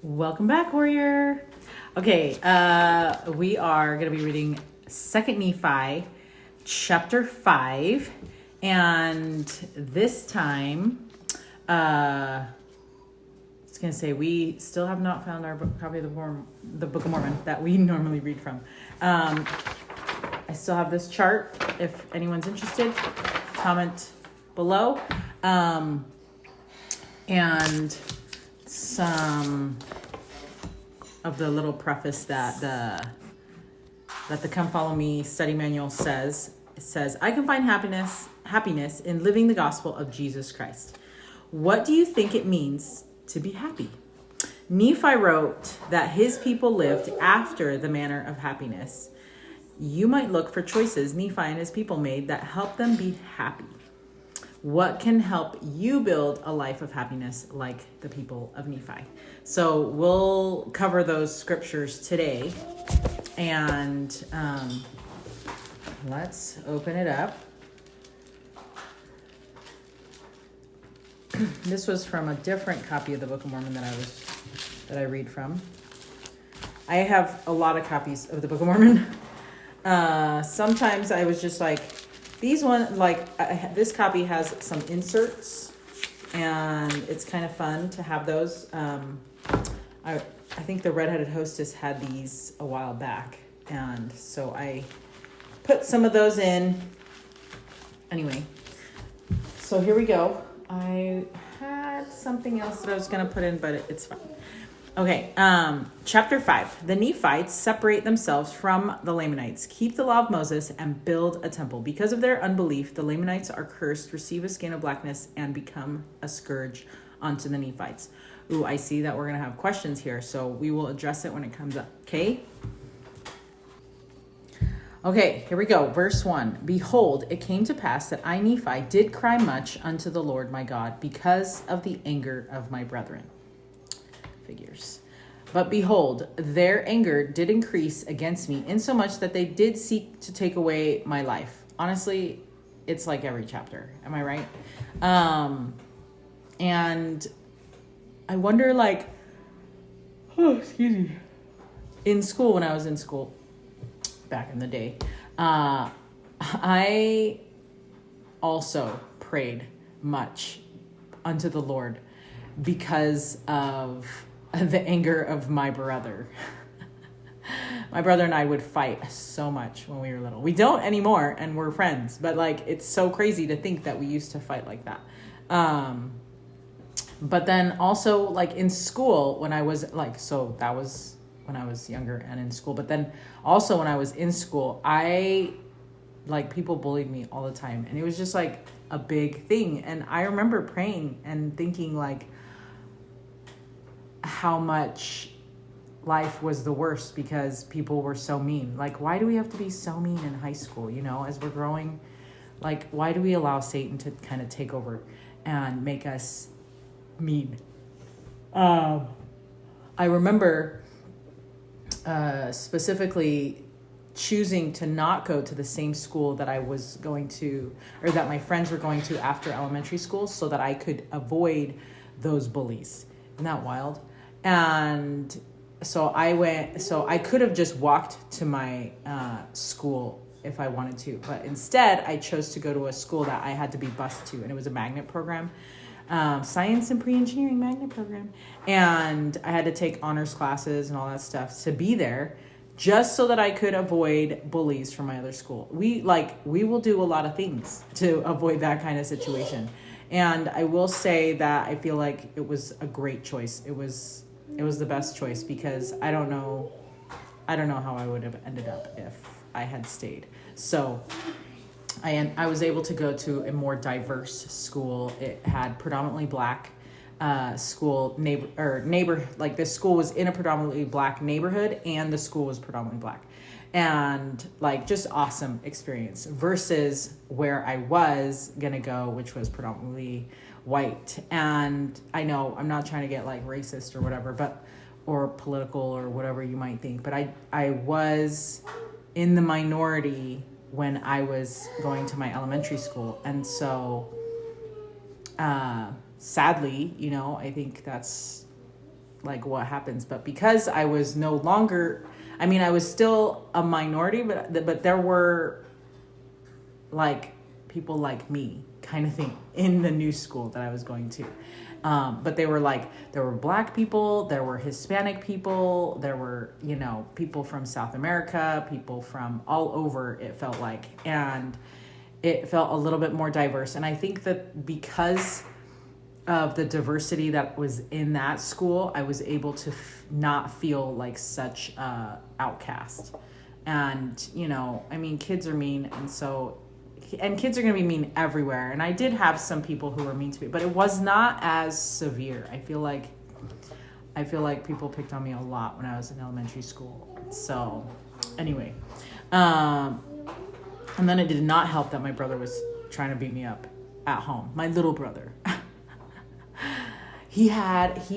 Welcome back, warrior. Okay, we are going to be reading 2nd Nephi, chapter 5. And this time, I was going to say, we still have not found our copy of the Book of Mormon that we normally read from. I still have this chart. If anyone's interested, comment below. And some of the little preface that the Come Follow Me study manual says. It says, I can find happiness in living the gospel of Jesus Christ. What do you think it means to be happy? Nephi wrote that his people lived after the manner of happiness. You might look for choices Nephi and his people made that help them be happy. What can help you build a life of happiness like the people of Nephi? So we'll cover those scriptures today. And let's open it up. This was from a different copy of the Book of Mormon that I read from. I have a lot of copies of the Book of Mormon. Sometimes I was just like, these one, this copy has some inserts, and it's kind of fun to have those. I think the Redheaded Hostess had these a while back, and so I put some of those in. Anyway, so here we go. I had something else that I was going to put in, but it's fine. Okay, chapter 5. The Nephites separate themselves from the Lamanites, keep the law of Moses, and build a temple. Because of their unbelief, the Lamanites are cursed, receive a skin of blackness, and become a scourge unto the Nephites. Ooh, I see that we're going to have questions here, so we will address it when it comes up, okay? Okay, here we go. Verse 1. Behold, it came to pass that I, Nephi, did cry much unto the Lord my God because of the anger of my brethren. Figures. But behold, their anger did increase against me, insomuch that they did seek to take away my life. Honestly, it's like every chapter. Am I right? And I wonder, excuse me. In school, when I was in school, back in the day, I also prayed much unto the Lord because of the anger of my brother. My brother and I would fight so much when we were little. We don't anymore, and we're friends, but it's so crazy to think that we used to fight like that. But then also in school when I was so that was when I was younger and in school, but then also when I was in school, people bullied me all the time, and it was just a big thing. And I remember praying and thinking how much life was the worst because people were so mean. Why do we have to be so mean in high school, as we're growing? Why do we allow Satan to kind of take over and make us mean? I remember specifically choosing to not go to the same school that I was going to, or that my friends were going to after elementary school, so that I could avoid those bullies. Isn't that wild? And so I could have just walked to my school if I wanted to, but instead I chose to go to a school that I had to be bused to, and it was a magnet program, science and pre-engineering magnet program, and I had to take honors classes and all that stuff to be there, just so that I could avoid bullies from my other school. We will do a lot of things to avoid that kind of situation. And I will say that I feel like it was a great choice. It was the best choice, because I don't know how I would have ended up if I had stayed. So I was able to go to a more diverse school. It had predominantly black school neighbor. This school was in a predominantly black neighborhood, and the school was predominantly black, and just awesome experience versus where I was gonna go, which was predominantly white. And I know I'm not trying to get racist or whatever, or political or whatever you might think, but I was in the minority when I was going to my elementary school, and so sadly, I think that's like what happens. But because I was no longer, I mean, I was still a minority, but there were like people like me kind of thing in the new school that I was going to. But there were Black people, there were Hispanic people, there were, you know, people from South America, people from all over, it felt like. And it felt a little bit more diverse. And I think that because of the diversity that was in that school, I was able to not feel like such a outcast. And, you know, I mean, kids are mean. And kids are going to be mean everywhere. And I did have some people who were mean to me, but it was not as severe. I feel like people picked on me a lot when I was in elementary school. So anyway, and then it did not help that my brother was trying to beat me up at home. My little brother. He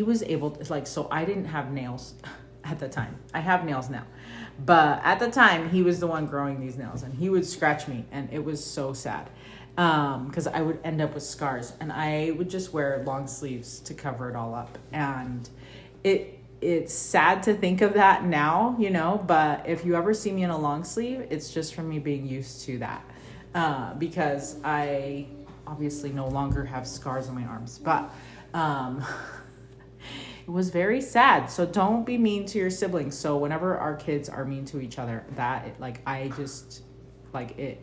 was able to, like, so I didn't have nails at the time. I have nails now. But at the time, he was the one growing these nails, and he would scratch me, and it was so sad because I would end up with scars, and I would just wear long sleeves to cover it all up. And it's sad to think of that now, you know, but if you ever see me in a long sleeve, it's just from me being used to that because I obviously no longer have scars on my arms. But it was very sad. So don't be mean to your siblings. So whenever our kids are mean to each other, it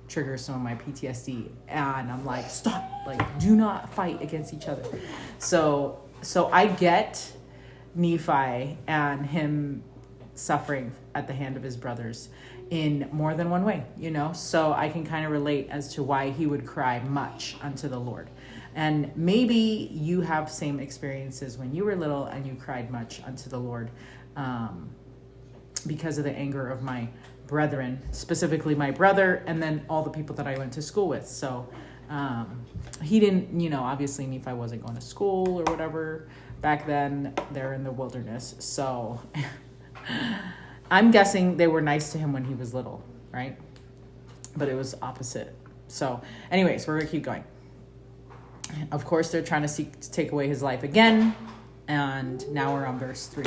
triggers some of my PTSD, and I'm like, stop, like, do not fight against each other. So I get Nephi and him suffering at the hand of his brothers in more than one way, you know? So I can kind of relate as to why he would cry much unto the Lord. And maybe you have same experiences when you were little and you cried much unto the Lord because of the anger of my brethren, specifically my brother, and then all the people that I went to school with. So he didn't, you know, obviously Nephi wasn't going to school or whatever. Back then, they're in the wilderness. So I'm guessing they were nice to him when he was little, right? But it was opposite. So anyways, we're going to keep going. Of course, they're trying to seek to take away his life again. And now we're on verse 3.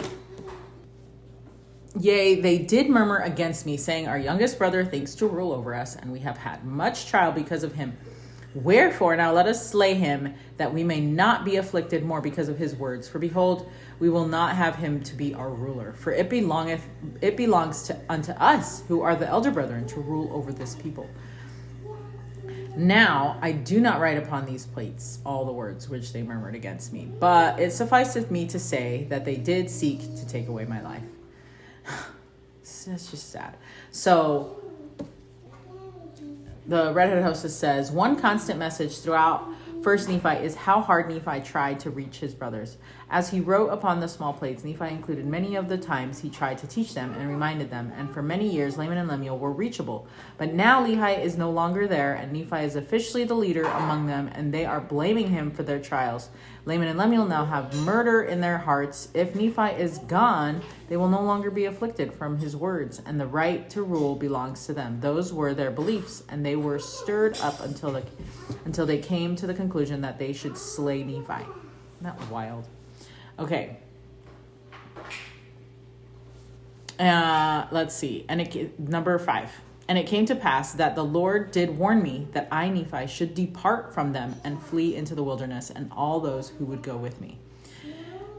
Yea, they did murmur against me, saying, our youngest brother thinks to rule over us, and we have had much trial because of him. Wherefore, now let us slay him, that we may not be afflicted more because of his words. For behold, we will not have him to be our ruler. For it belongs unto us, who are the elder brethren, to rule over this people. Now I do not write upon these plates all the words which they murmured against me, but it sufficeth me to say that they did seek to take away my life. That's just sad. So the redhead hostess says, one constant message throughout First Nephi is how hard Nephi tried to reach his brothers. As he wrote upon the small plates, Nephi included many of the times he tried to teach them and reminded them, and for many years Laman and Lemuel were reachable. But now Lehi is no longer there, and Nephi is officially the leader among them, and they are blaming him for their trials. Laman and Lemuel now have murder in their hearts. If Nephi is gone, they will no longer be afflicted from his words, and the right to rule belongs to them. Those were their beliefs, and they were stirred up until they came to the conclusion that they should slay Nephi. Isn't that wild? Okay. Let's see. Number 5. And it came to pass that the Lord did warn me that I, Nephi, should depart from them and flee into the wilderness, and all those who would go with me.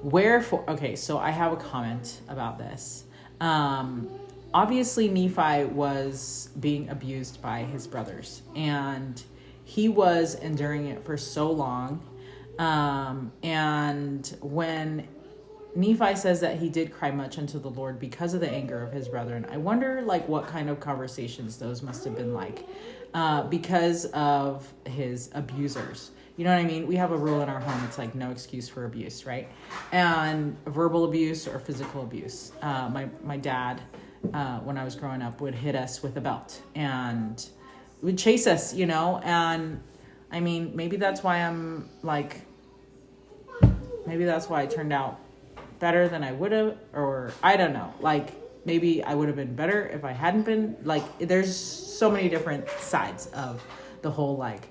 Wherefore, okay, so I have a comment about this. Obviously, Nephi was being abused by his brothers, and he was enduring it for so long. And when Nephi says that he did cry much unto the Lord because of the anger of his brethren, I wonder like what kind of conversations those must have been like because of his abusers. You know what I mean? We have a rule in our home. It's like no excuse for abuse, right? And verbal abuse or physical abuse. My dad, when I was growing up, would hit us with a belt and would chase us, you know? And I mean, maybe that's why I turned out better than I would have, or I don't know. Like, maybe I would have been better if I hadn't been. Like, there's so many different sides of the whole, like,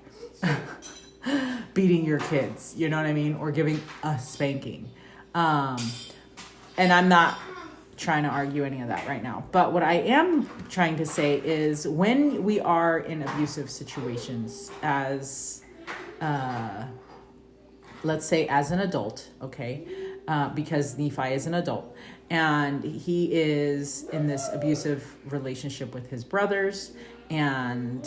beating your kids, you know what I mean? Or giving a spanking. And I'm not trying to argue any of that right now. But what I am trying to say is when we are in abusive situations as, let's say as an adult, okay, because Nephi is an adult and he is in this abusive relationship with his brothers and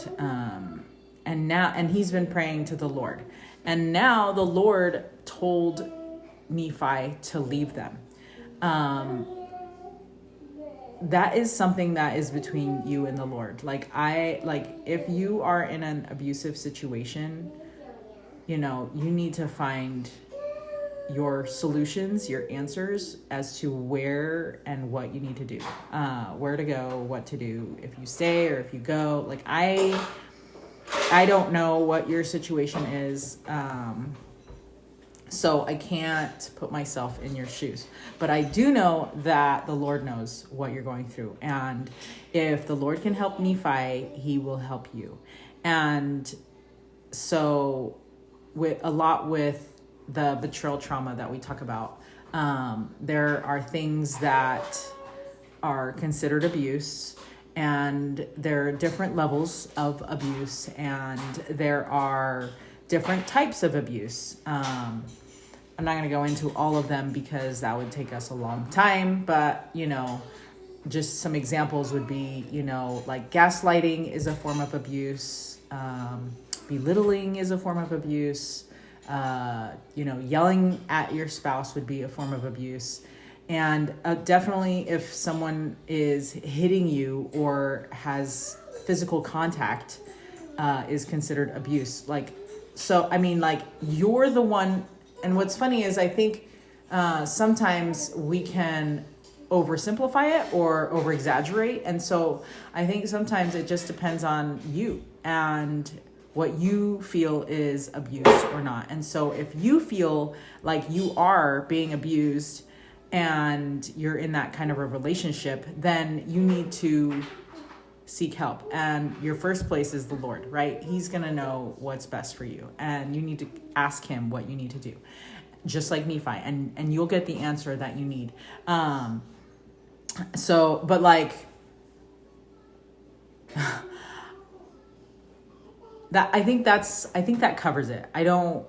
he's been praying to the Lord. And now the Lord told Nephi to leave them. That is something that is between you and the Lord. If you are in an abusive situation, you need to find your solutions, your answers as to where and what you need to do, where to go, what to do, if you stay or if you go. I don't know what your situation is. So I can't put myself in your shoes, but I do know that the Lord knows what you're going through. And if the Lord can help Nephi, he will help you. And so with the betrayal trauma that we talk about, there are things that are considered abuse, and there are different levels of abuse, and there are different types of abuse. I'm not going to go into all of them because that would take us a long time, but just some examples would be, like gaslighting is a form of abuse. Belittling is a form of abuse. Yelling at your spouse would be a form of abuse. And definitely if someone is hitting you or has physical contact, is considered abuse. You're the one. And what's funny is I think sometimes we can oversimplify it or over exaggerate. And so I think sometimes it just depends on you and what you feel is abuse or not. And so if you feel like you are being abused and you're in that kind of a relationship, then you need to seek help. And your first place is the Lord, right? He's going to know what's best for you. And you need to ask him what you need to do, just like Nephi, and you'll get the answer that you need. I think that covers it. I don't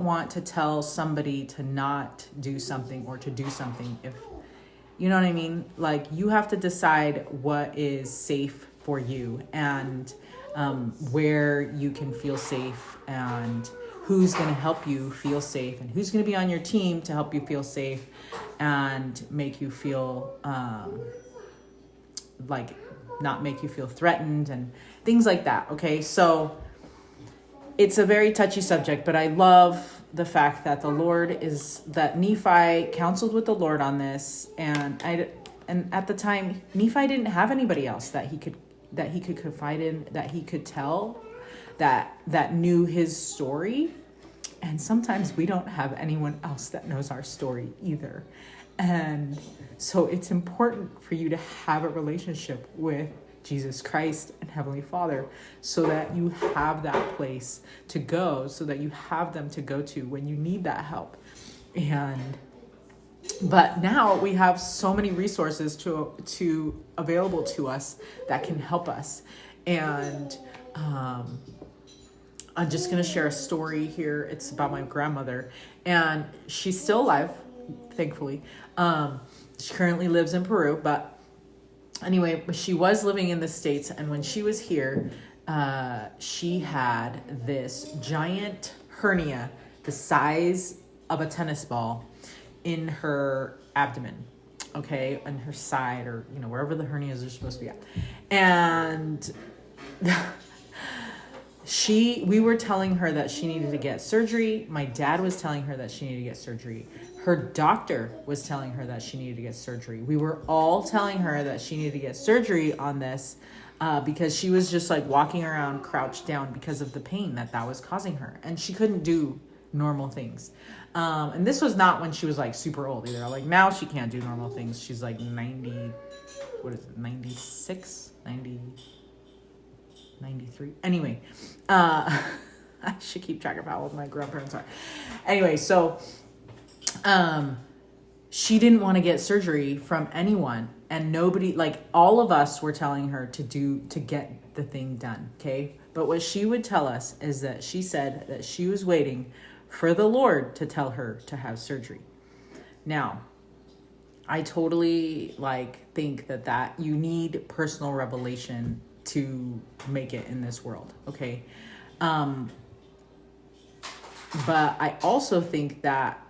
want to tell somebody to not do something or to do something if, you know what I mean? You have to decide what is safe for you and where you can feel safe and who's going to help you feel safe and who's going to be on your team to help you feel safe and make you feel not make you feel threatened and things like that. Okay. So it's a very touchy subject, but I love the fact that that Nephi counseled with the Lord on this. And at the time, Nephi didn't have anybody else that he could confide in, that he could tell, that knew his story. And sometimes we don't have anyone else that knows our story either. And so it's important for you to have a relationship with Jesus Christ and Heavenly Father so that you have that place to go, so that you have them to go to when you need that help. But now we have so many resources to available to us that can help us. And I'm just going to share a story here. It's about my grandmother, and she's still alive, thankfully. She currently lives in Peru, but anyway, she was living in the States, and when she was here, she had this giant hernia the size of a tennis ball in her abdomen, okay, on her side, or wherever the hernias are supposed to be at. And we were telling her that she needed to get surgery. My dad was telling her that she needed to get surgery. Her doctor was telling her that she needed to get surgery. We were all telling her that she needed to get surgery on this because she was just walking around crouched down because of the pain that was causing her. And she couldn't do normal things. And this was not when she was super old either. Now she can't do normal things. She's 90, 96, 90, 93. Anyway, I should keep track of how old my grandparents are. Anyway, so she didn't want to get surgery from anyone, and nobody, like all of us were telling her to get the thing done. Okay. But what she would tell us is that she said that she was waiting for the Lord to tell her to have surgery. Now, I totally think that you need personal revelation to make it in this world. Okay. But I also think that,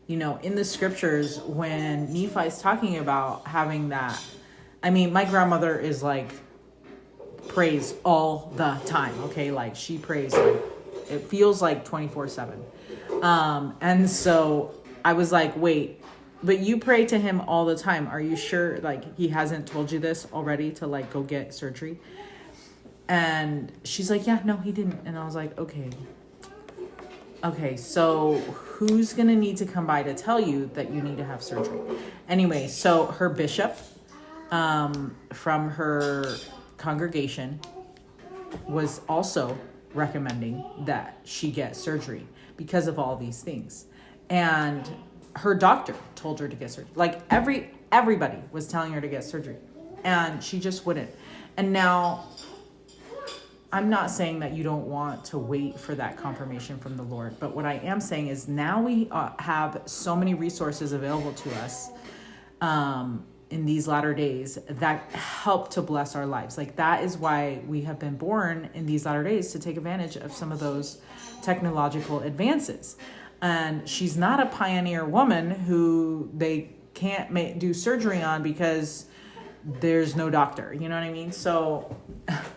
in the scriptures, when Nephi's talking about having that, my grandmother is prays all the time. Okay. She prays, it feels like 24/7. And so I was like, wait, but you pray to him all the time. Are you sure he hasn't told you this already to go get surgery? And she's like, yeah, no, he didn't. And I was like, okay, so who's going to need to come by to tell you that you need to have surgery? Anyway, so her bishop from her congregation was also recommending that she get surgery because of all these things. And her doctor told her to get surgery. Everybody was telling her to get surgery, and she just wouldn't. And now, I'm not saying that you don't want to wait for that confirmation from the Lord, but what I am saying is now we have so many resources available to us in these latter days that help to bless our lives. That is why we have been born in these latter days, to take advantage of some of those technological advances. And she's not a pioneer woman who they can't do surgery on because there's no doctor. You know what I mean? So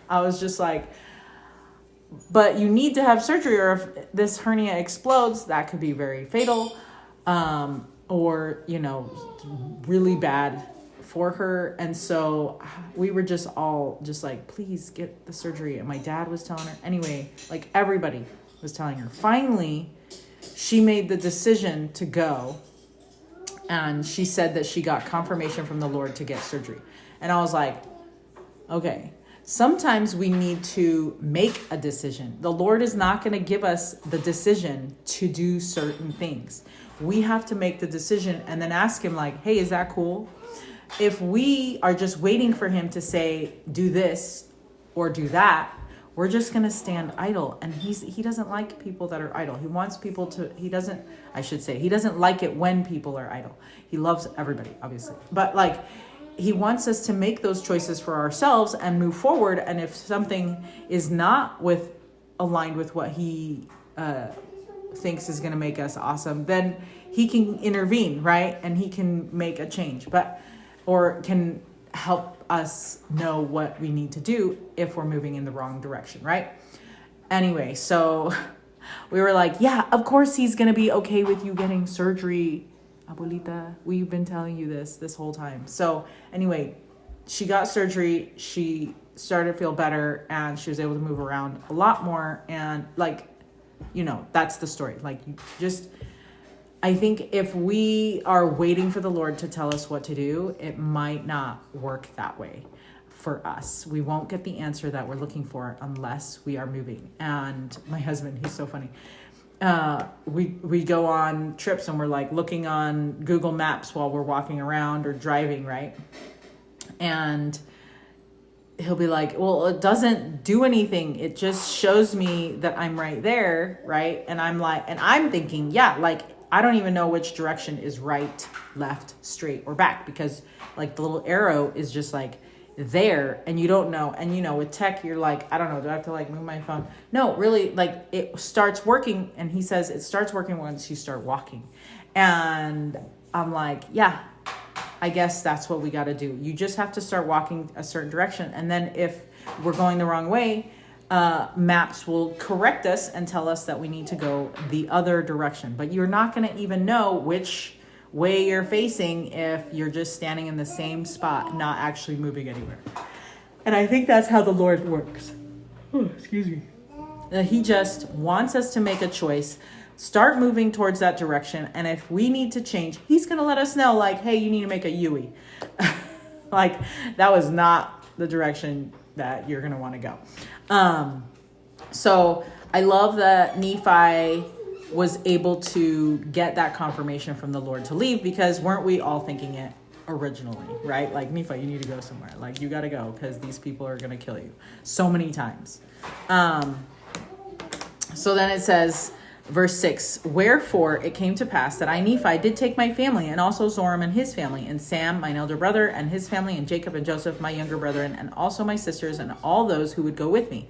I was just like, but you need to have surgery, or if this hernia explodes, that could be very fatal, or, really bad for her. And so we were just all just please get the surgery. And my dad was telling her. Anyway, everybody was telling her. Finally, she made the decision to go, and she said that she got confirmation from the Lord to get surgery. And I was like, okay, sometimes we need to make a decision. The Lord is not going to give us the decision to do certain things. We have to make the decision and then ask him hey, is that cool? If we are just waiting for him to say, do this or do that, we're just going to stand idle. And he doesn't like people that are idle. He wants people to, he doesn't like it when people are idle. He loves everybody, obviously. But he wants us to make those choices for ourselves and move forward. And if something is not aligned with what he thinks is going to make us awesome, then he can intervene, right? And he can make a change, or can help us know what we need to do if we're moving in the wrong direction, right? Anyway, so we were like, yeah, of course he's going to be okay with you getting surgery. Abuelita, we've been telling you this whole time. So anyway, she got surgery. She started to feel better, and she was able to move around a lot more. And that's the story. I think if we are waiting for the Lord to tell us what to do, it might not work that way for us. We won't get the answer that we're looking for unless we are moving. And my husband, he's so funny. We go on trips and we're looking on Google Maps while we're walking around or driving, right? And he'll be like, well, it doesn't do anything. It just shows me that I'm right there, right? And I'm thinking, yeah, I don't even know which direction is right, left, straight, or back, because the little arrow is just there, and you don't know. And with tech, you're I don't know, do I have to move my phone? No, really, it starts working, and he says it starts working once you start walking. And I'm yeah, I guess that's what we got to do. You just have to start walking a certain direction, and then if we're going the wrong way, maps will correct us and tell us that we need to go the other direction. But you're not going to even know which way you're facing if you're just standing in the same spot, not actually moving anywhere. And I think that's how the Lord works. Oh, excuse me. He just wants us to make a choice, start moving towards that direction. And if we need to change, he's going to let us know, hey, you need to make a Yui. That was not the direction that you're going to want to go. So I love that Nephi was able to get that confirmation from the Lord to leave, because weren't we all thinking it originally, right? Like, Nephi, you need to go somewhere. Like, you got to go because these people are going to kill you so many times. So then it says, verse 6, wherefore it came to pass that I, Nephi, did take my family, and also Zoram and his family, and Sam, mine elder brother, and his family, and Jacob and Joseph, my younger brethren, and also my sisters, and all those who would go with me.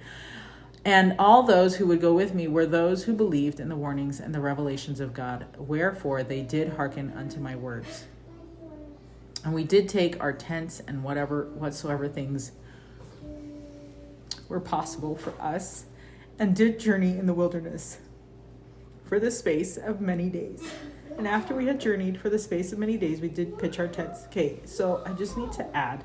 And all those who would go with me were those who believed in the warnings and the revelations of God. Wherefore they did hearken unto my words. And we did take our tents and whatsoever things were possible for us, and did journey in the wilderness for the space of many days. And after we had journeyed for the space of many days, we did pitch our tents. Okay, so I just need to add,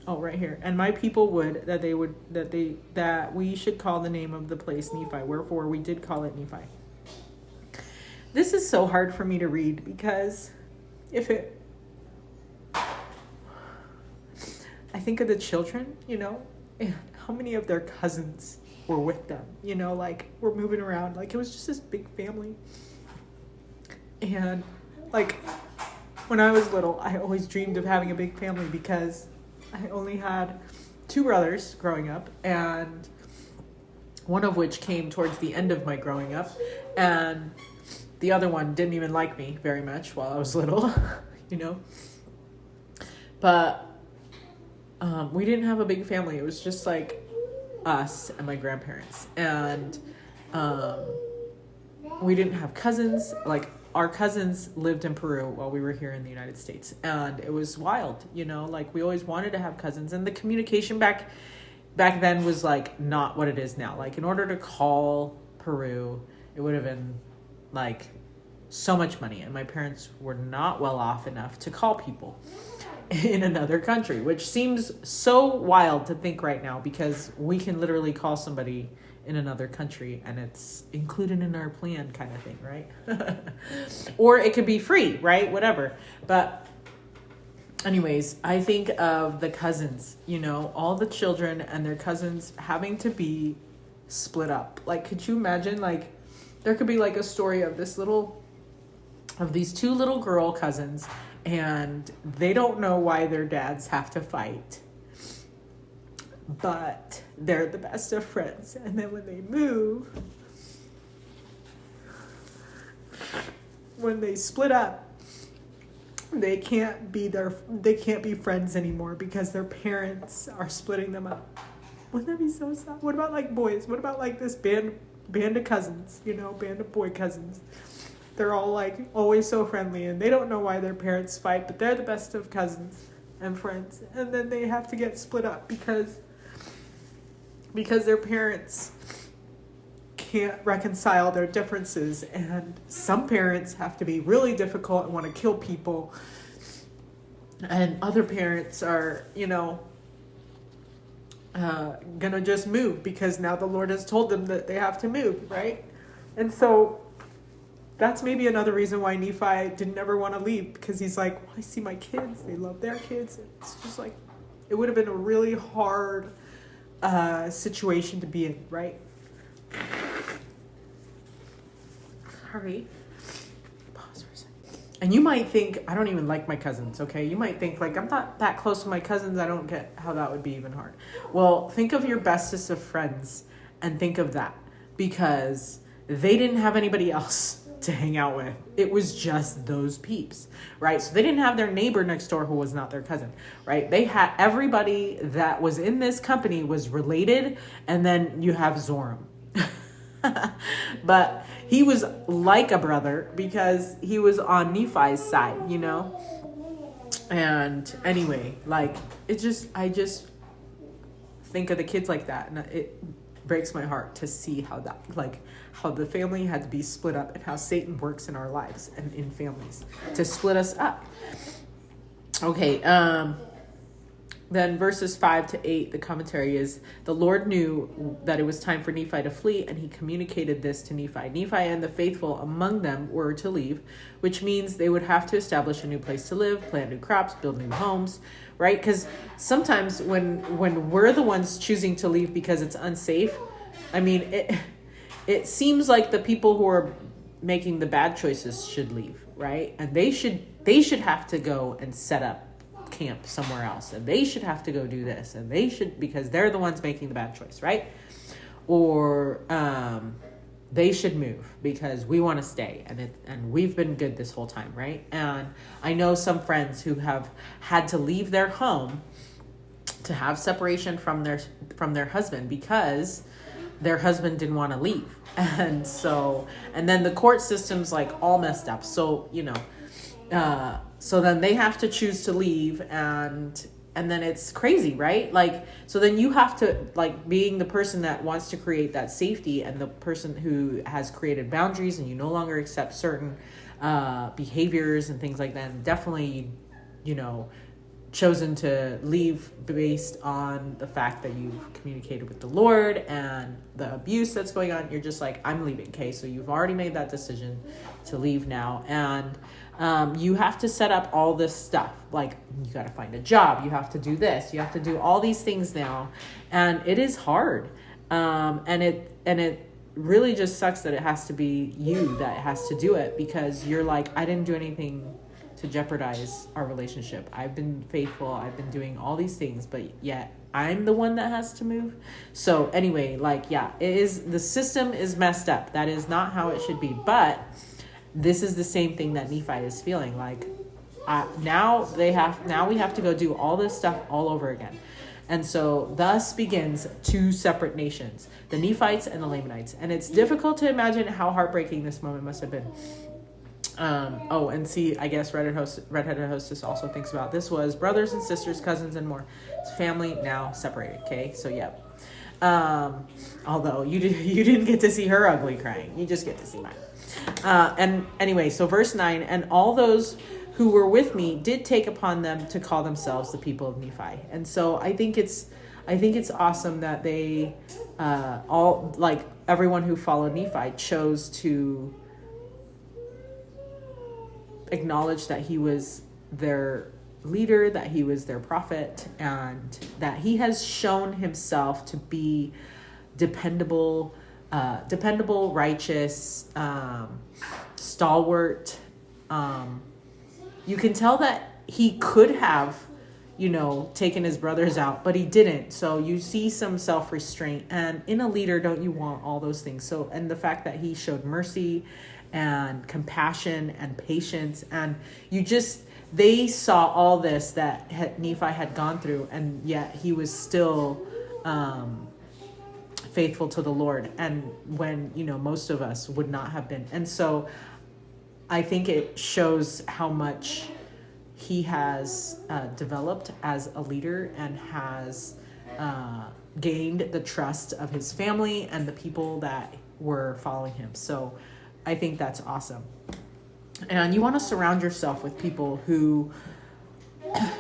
right here. And my people would that we should call the name of the place Nephi. Wherefore we did call it Nephi. This is so hard for me to read, because I think of the children, and how many of their cousins were with them, like, we're moving around. Like, it was just this big family. And like, when I was little, I always dreamed of having a big family, because I only had 2 brothers growing up, and one of which came towards the end of my growing up, and the other one didn't even like me very much while I was little, But we didn't have a big family. It was just like us and my grandparents, and we didn't have cousins. Like, our cousins lived in Peru while we were here in the United States, and it was wild, like, we always wanted to have cousins, and the communication back then was like not what it is now. Like, in order to call Peru, it would have been like so much money, and my parents were not well off enough to call people in another country, which seems so wild to think right now, because we can literally call somebody in another country and it's included in our plan, kind of thing, right? Or it could be free, right? Whatever. But anyways, I think of the cousins, all the children and their cousins having to be split up. Like, could you imagine, like, there could be like a story of these 2 little girl cousins, and they don't know why their dads have to fight, but they're the best of friends. And then when they move, when they split up, they can't be friends anymore, because their parents are splitting them up. Wouldn't that be so sad? What about like boys? What about like this band of cousins, band of boy cousins? They're all like always so friendly, and they don't know why their parents fight, but they're the best of cousins and friends. And then they have to get split up because their parents can't reconcile their differences. And some parents have to be really difficult and want to kill people. And other parents are, gonna just move because now the Lord has told them that they have to move, right? And so that's maybe another reason why Nephi didn't ever want to leave, because he's like, well, I see my kids, they love their kids. It's just like, it would have been a really hard situation to be in, right? Sorry. Pause for a second. And you might think, I don't even like my cousins, okay? You might think, like, I'm not that close to my cousins. I don't get how that would be even hard. Well, think of your bestest of friends and think of that, because they didn't have anybody else to hang out with. It was just those peeps, right? So they didn't have their neighbor next door who was not their cousin, right? They had everybody that was in this company was related, and then you have Zoram. But he was like a brother because he was on Nephi's side, And anyway, like, I just think of the kids like that, and it breaks my heart to see how the family had to be split up, and how Satan works in our lives and in families to split us up. Okay, then verses 5-8, the commentary is, the Lord knew that it was time for Nephi to flee, and he communicated this to Nephi. Nephi and the faithful among them were to leave, which means they would have to establish a new place to live, plant new crops, build new homes, right? Because sometimes when we're the ones choosing to leave because it's unsafe, I mean, it seems like the people who are making the bad choices should leave, right? And they should have to go and set up camp somewhere else, and they should have to go do this, and they should, because they're the ones making the bad choice, right? Or they should move because we want to stay, and we've been good this whole time, right? And I know some friends who have had to leave their home to have separation from their husband because their husband didn't want to leave. And then the court system's like all messed up. So, so then they have to choose to leave, and then it's crazy, right? Like, so then you have to, like, being the person that wants to create that safety and the person who has created boundaries, and you no longer accept certain behaviors and things like that, and definitely, chosen to leave based on the fact that you've communicated with the Lord and the abuse that's going on. You're just like, I'm leaving. Okay. So you've already made that decision to leave now. And you have to set up all this stuff. Like, you got to find a job. You have to do this. You have to do all these things now. And it is hard. And it really just sucks that it has to be you that has to do it, because you're like, I didn't do anything to jeopardize our relationship. I've been faithful. I've been doing all these things, but yet I'm the one that has to move. So anyway, the system is messed up. That is not how it should be. But this is the same thing that Nephi is feeling like. Now we have to go do all this stuff all over again. And so thus begins two separate nations, the Nephites and the Lamanites. And it's difficult to imagine how heartbreaking this moment must have been. And see, I guess Redheaded Hostess also thinks about this was brothers and sisters, cousins, and more. It's family now separated. Okay, so yeah. Although you didn't get to see her ugly crying, you just get to see mine. And anyway, so verse 9, and all those who were with me did take upon them to call themselves the people of Nephi. And so I think it's awesome that they all, like, everyone who followed Nephi chose to acknowledge that he was their leader, that he was their prophet, and that he has shown himself to be dependable, righteous, stalwart. You can tell that he could have, taken his brothers out, but he didn't. So you see some self-restraint, and in a leader, don't you want all those things? So, and the fact that he showed mercy and compassion and patience, and they saw all this that Nephi had gone through, and yet he was still faithful to the Lord, and when most of us would not have been. And so I think it shows how much he has developed as a leader, and has gained the trust of his family and the people that were following him. So I think that's awesome. And you want to surround yourself with people who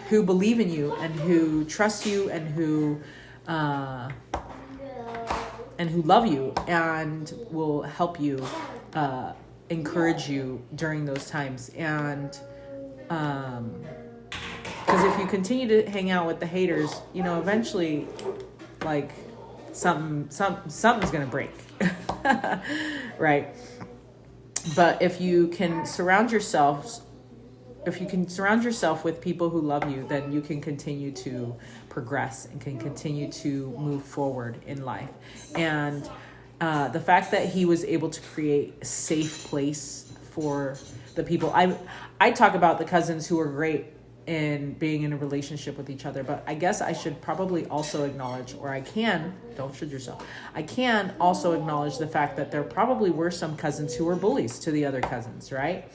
believe in you, and who trust you, and who love you, and will help you, encourage you during those times. And because if you continue to hang out with the haters, eventually, like, something's gonna break. Right? But if you can surround yourself with people who love you, then you can continue to progress and can continue to move forward in life. And the fact that he was able to create a safe place for the people. I talk about the cousins who are great in being in a relationship with each other, but I guess I should probably also acknowledge, don't should yourself, I can also acknowledge the fact that there probably were some cousins who were bullies to the other cousins, right?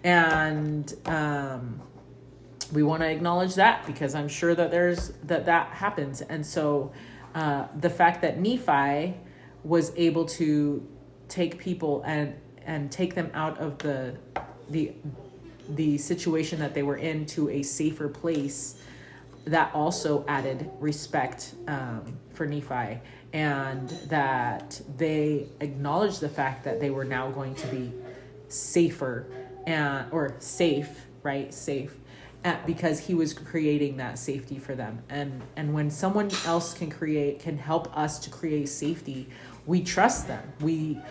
And we want to acknowledge that, because I'm sure that that happens. And so the fact that Nephi was able to take people and take them out of the situation that they were in to a safer place, that also added respect for Nephi, and that they acknowledged the fact that they were now going to be safer, safe, because he was creating that safety for them. And when someone else can help us to create safety, we trust them. We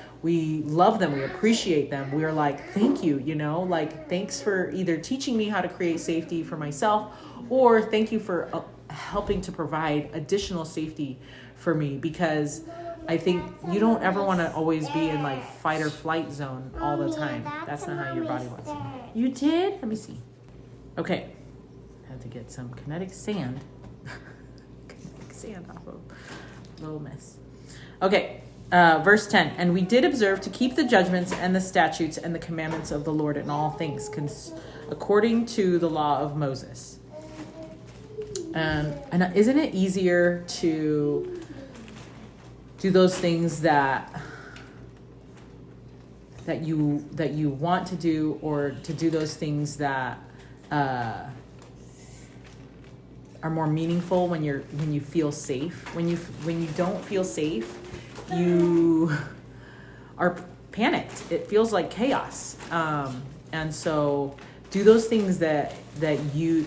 love them. We appreciate them. We're like, thank you, like, thanks for either teaching me how to create safety for myself, or thank you for helping to provide additional safety for me, because I think you don't ever want to always be in like fight or flight zone all the time. That's not how your body wants it. You did? Let me see. Okay. Had to get some kinetic sand. Kinetic sand off of Little Miss. Okay. Verse 10. And we did observe to keep the judgments and the statutes and the commandments of the Lord in all things, according to the law of Moses. And isn't it easier to do those things that you want to do, or to do those things that are more meaningful when you feel safe? When you don't feel safe, you are panicked. It feels like chaos, and so do those things that you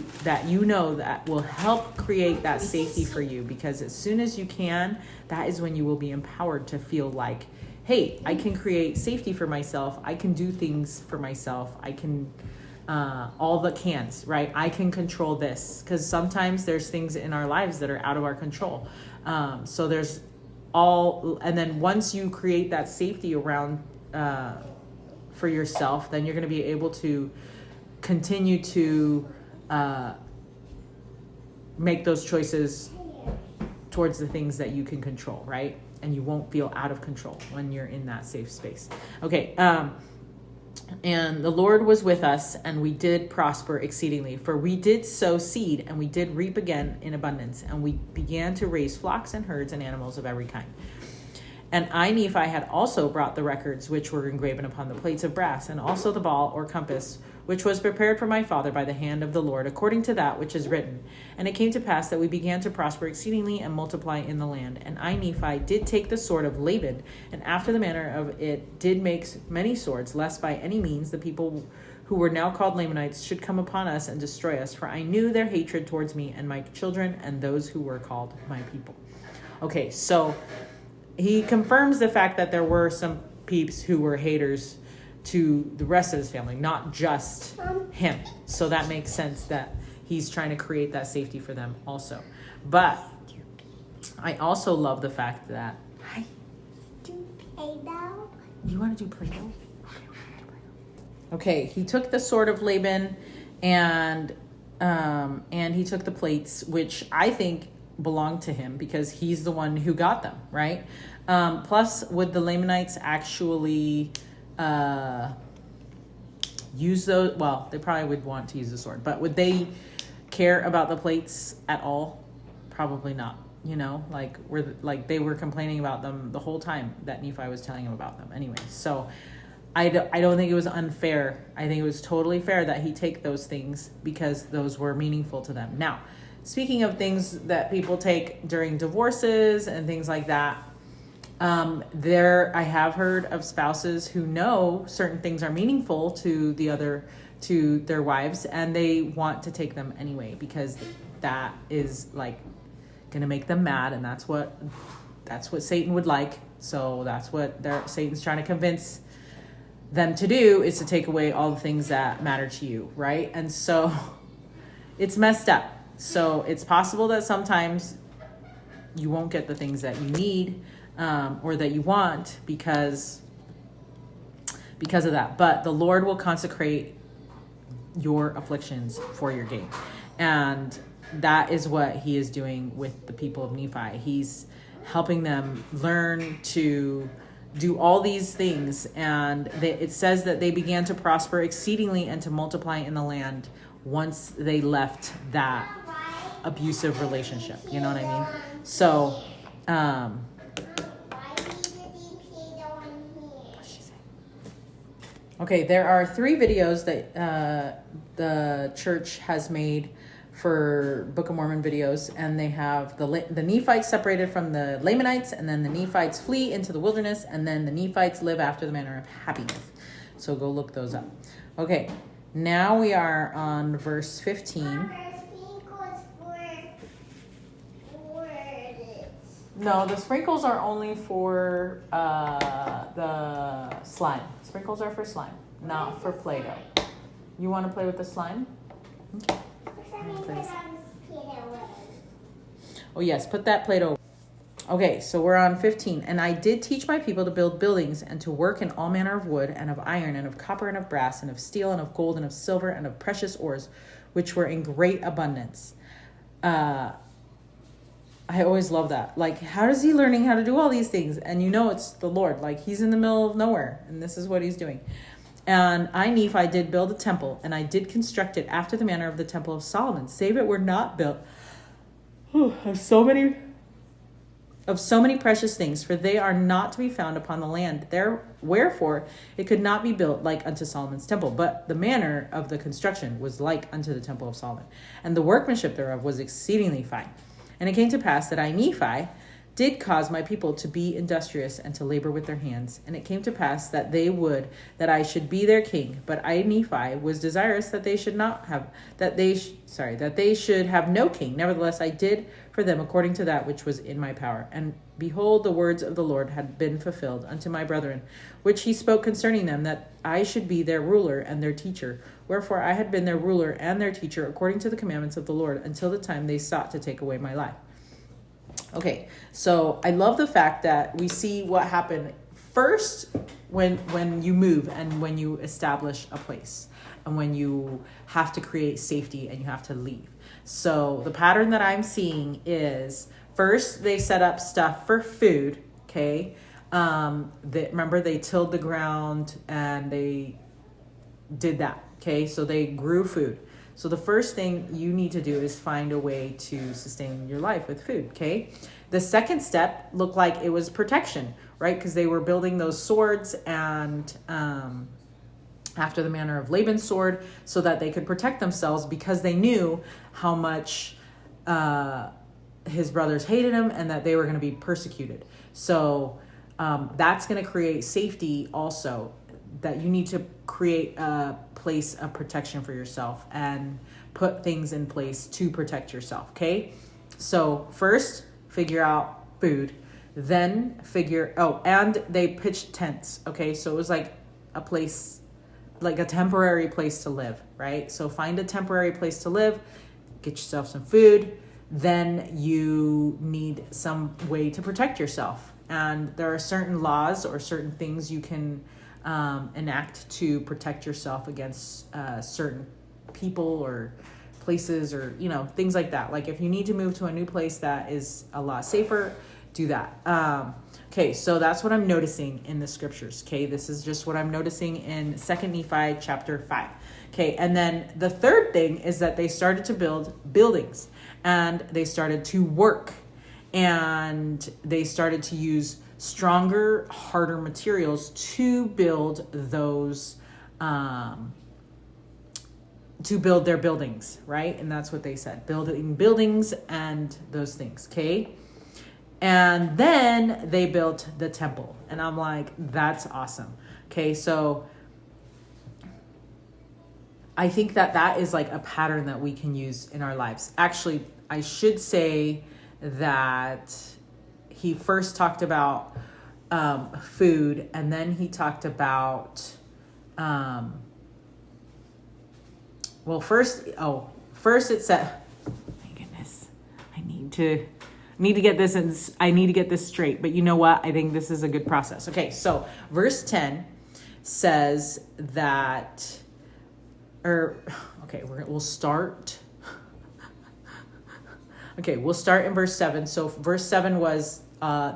know that will help create that safety for you, because as soon as you can, that is when you will be empowered to feel like, hey, I can create safety for myself. I can do things for myself. I can, all the cans, right? I can control this, because sometimes there's things in our lives that are out of our control. So there's and then once you create that safety around for yourself, then you're going to be able to continue to make those choices towards the things that you can control, right? And you won't feel out of control when you're in that safe space. Okay. And the Lord was with us, and we did prosper exceedingly, for we did sow seed, and we did reap again in abundance, and we began to raise flocks and herds and animals of every kind. And I, Nephi, had also brought the records which were engraven upon the plates of brass, and also the ball or compass, which was prepared for my father by the hand of the Lord, according to that which is written. And it came to pass that we began to prosper exceedingly and multiply in the land. And I, Nephi, did take the sword of Laban, and after the manner of it did make many swords, lest by any means the people who were now called Lamanites should come upon us and destroy us. For I knew their hatred towards me and my children and those who were called my people. Okay, so he confirms the fact that there were some peeps who were haters to the rest of his family, not just him. So that makes sense that he's trying to create that safety for them also. But I also love the fact that, hi, do Play-Doh. You want to do Play-Doh? Okay, he took the sword of Laban, and he took the plates, which I think belonged to him because he's the one who got them, right? Plus, would the Lamanites actually use those? Well, they probably would want to use the sword, but would they care about the plates at all? Probably not. Like they were complaining about them the whole time that Nephi was telling him about them anyway. So I don't think it was unfair. I think it was totally fair that he take those things because those were meaningful to them. Now, speaking of things that people take during divorces and things like that, I have heard of spouses who know certain things are meaningful to their wives, and they want to take them anyway because that is like going to make them mad, and that's what Satan would like. So that's what Satan's trying to convince them to do, is to take away all the things that matter to you, right? And so it's messed up. So it's possible that sometimes you won't get the things that you need or that you want because of that. But the Lord will consecrate your afflictions for your gain. And that is what he is doing with the people of Nephi. He's helping them learn to do all these things. And it says that they began to prosper exceedingly and to multiply in the land once they left that abusive relationship. You know what I mean? So, okay, there are 3 videos that the church has made for Book of Mormon videos, and they have the Nephites separated from the Lamanites, and then the Nephites flee into the wilderness, and then the Nephites live after the manner of happiness. So go look those up. Okay, now we are on verse 15. No, the sprinkles are only for the slime. Sprinkles are for slime, not for Play-Doh. You want to play with the slime? Okay. Oh yes, put that Play-Doh. Okay, so we're on 15. And I did teach my people to build buildings and to work in all manner of wood and of iron and of copper and of brass and of steel and of gold and of silver and of precious ores, which were in great abundance. I always love that. Like, how is he learning how to do all these things? And you know it's the Lord. Like, he's in the middle of nowhere, and this is what he's doing. And I, Nephi, did build a temple, and I did construct it after the manner of the temple of Solomon, save it were not built of so many precious things, for they are not to be found upon the land. Wherefore it could not be built like unto Solomon's temple, but the manner of the construction was like unto the temple of Solomon, and the workmanship thereof was exceedingly fine. And it came to pass that I, Nephi, did cause my people to be industrious and to labor with their hands. And it came to pass that they would that I should be their king. But I, Nephi, was desirous that they should have no king. Nevertheless, I did for them according to that which was in my power. And behold, the words of the Lord had been fulfilled unto my brethren, which he spoke concerning them, that I should be their ruler and their teacher. Wherefore I had been their ruler and their teacher according to the commandments of the Lord until the time they sought to take away my life. Okay, so I love the fact that we see what happened first when you move and when you establish a place and when you have to create safety and you have to leave. So the pattern that I'm seeing is first they set up stuff for food, okay? Remember they tilled the ground and they did that, okay? So they grew food. So the first thing you need to do is find a way to sustain your life with food, okay? The second step looked like it was protection, right? Because they were building those swords and after the manner of Laban's sword so that they could protect themselves because they knew how much his brothers hated him and that they were going to be persecuted. So that's going to create safety also, that you need to create a place of protection for yourself and put things in place to protect yourself, okay? So first, figure out food, then and they pitched tents, okay? So it was like a place, like a temporary place to live, right? So find a temporary place to live, get yourself some food, then you need some way to protect yourself. And there are certain laws or certain things you can enact to protect yourself against certain people or places or, things like that. Like if you need to move to a new place that is a lot safer, do that. Okay, so that's what I'm noticing in the scriptures. Okay, this is just what I'm noticing in 2 Nephi chapter 5. Okay, and then the third thing is that they started to build buildings and they started to work and they started to use stronger, harder materials to build those, to build their buildings, right? And that's what they said, building buildings and those things, okay? And then they built the temple. And I'm like, that's awesome. Okay, so I think that is like a pattern that we can use in our lives. Actually, I should say that he first talked about food, and then he talked about, first it said, my goodness, I need to get this I need to get this straight. But you know what? I think this is a good process. Okay, so verse 10 says that, we'll start. Okay, we'll start in verse 7. So verse 7 was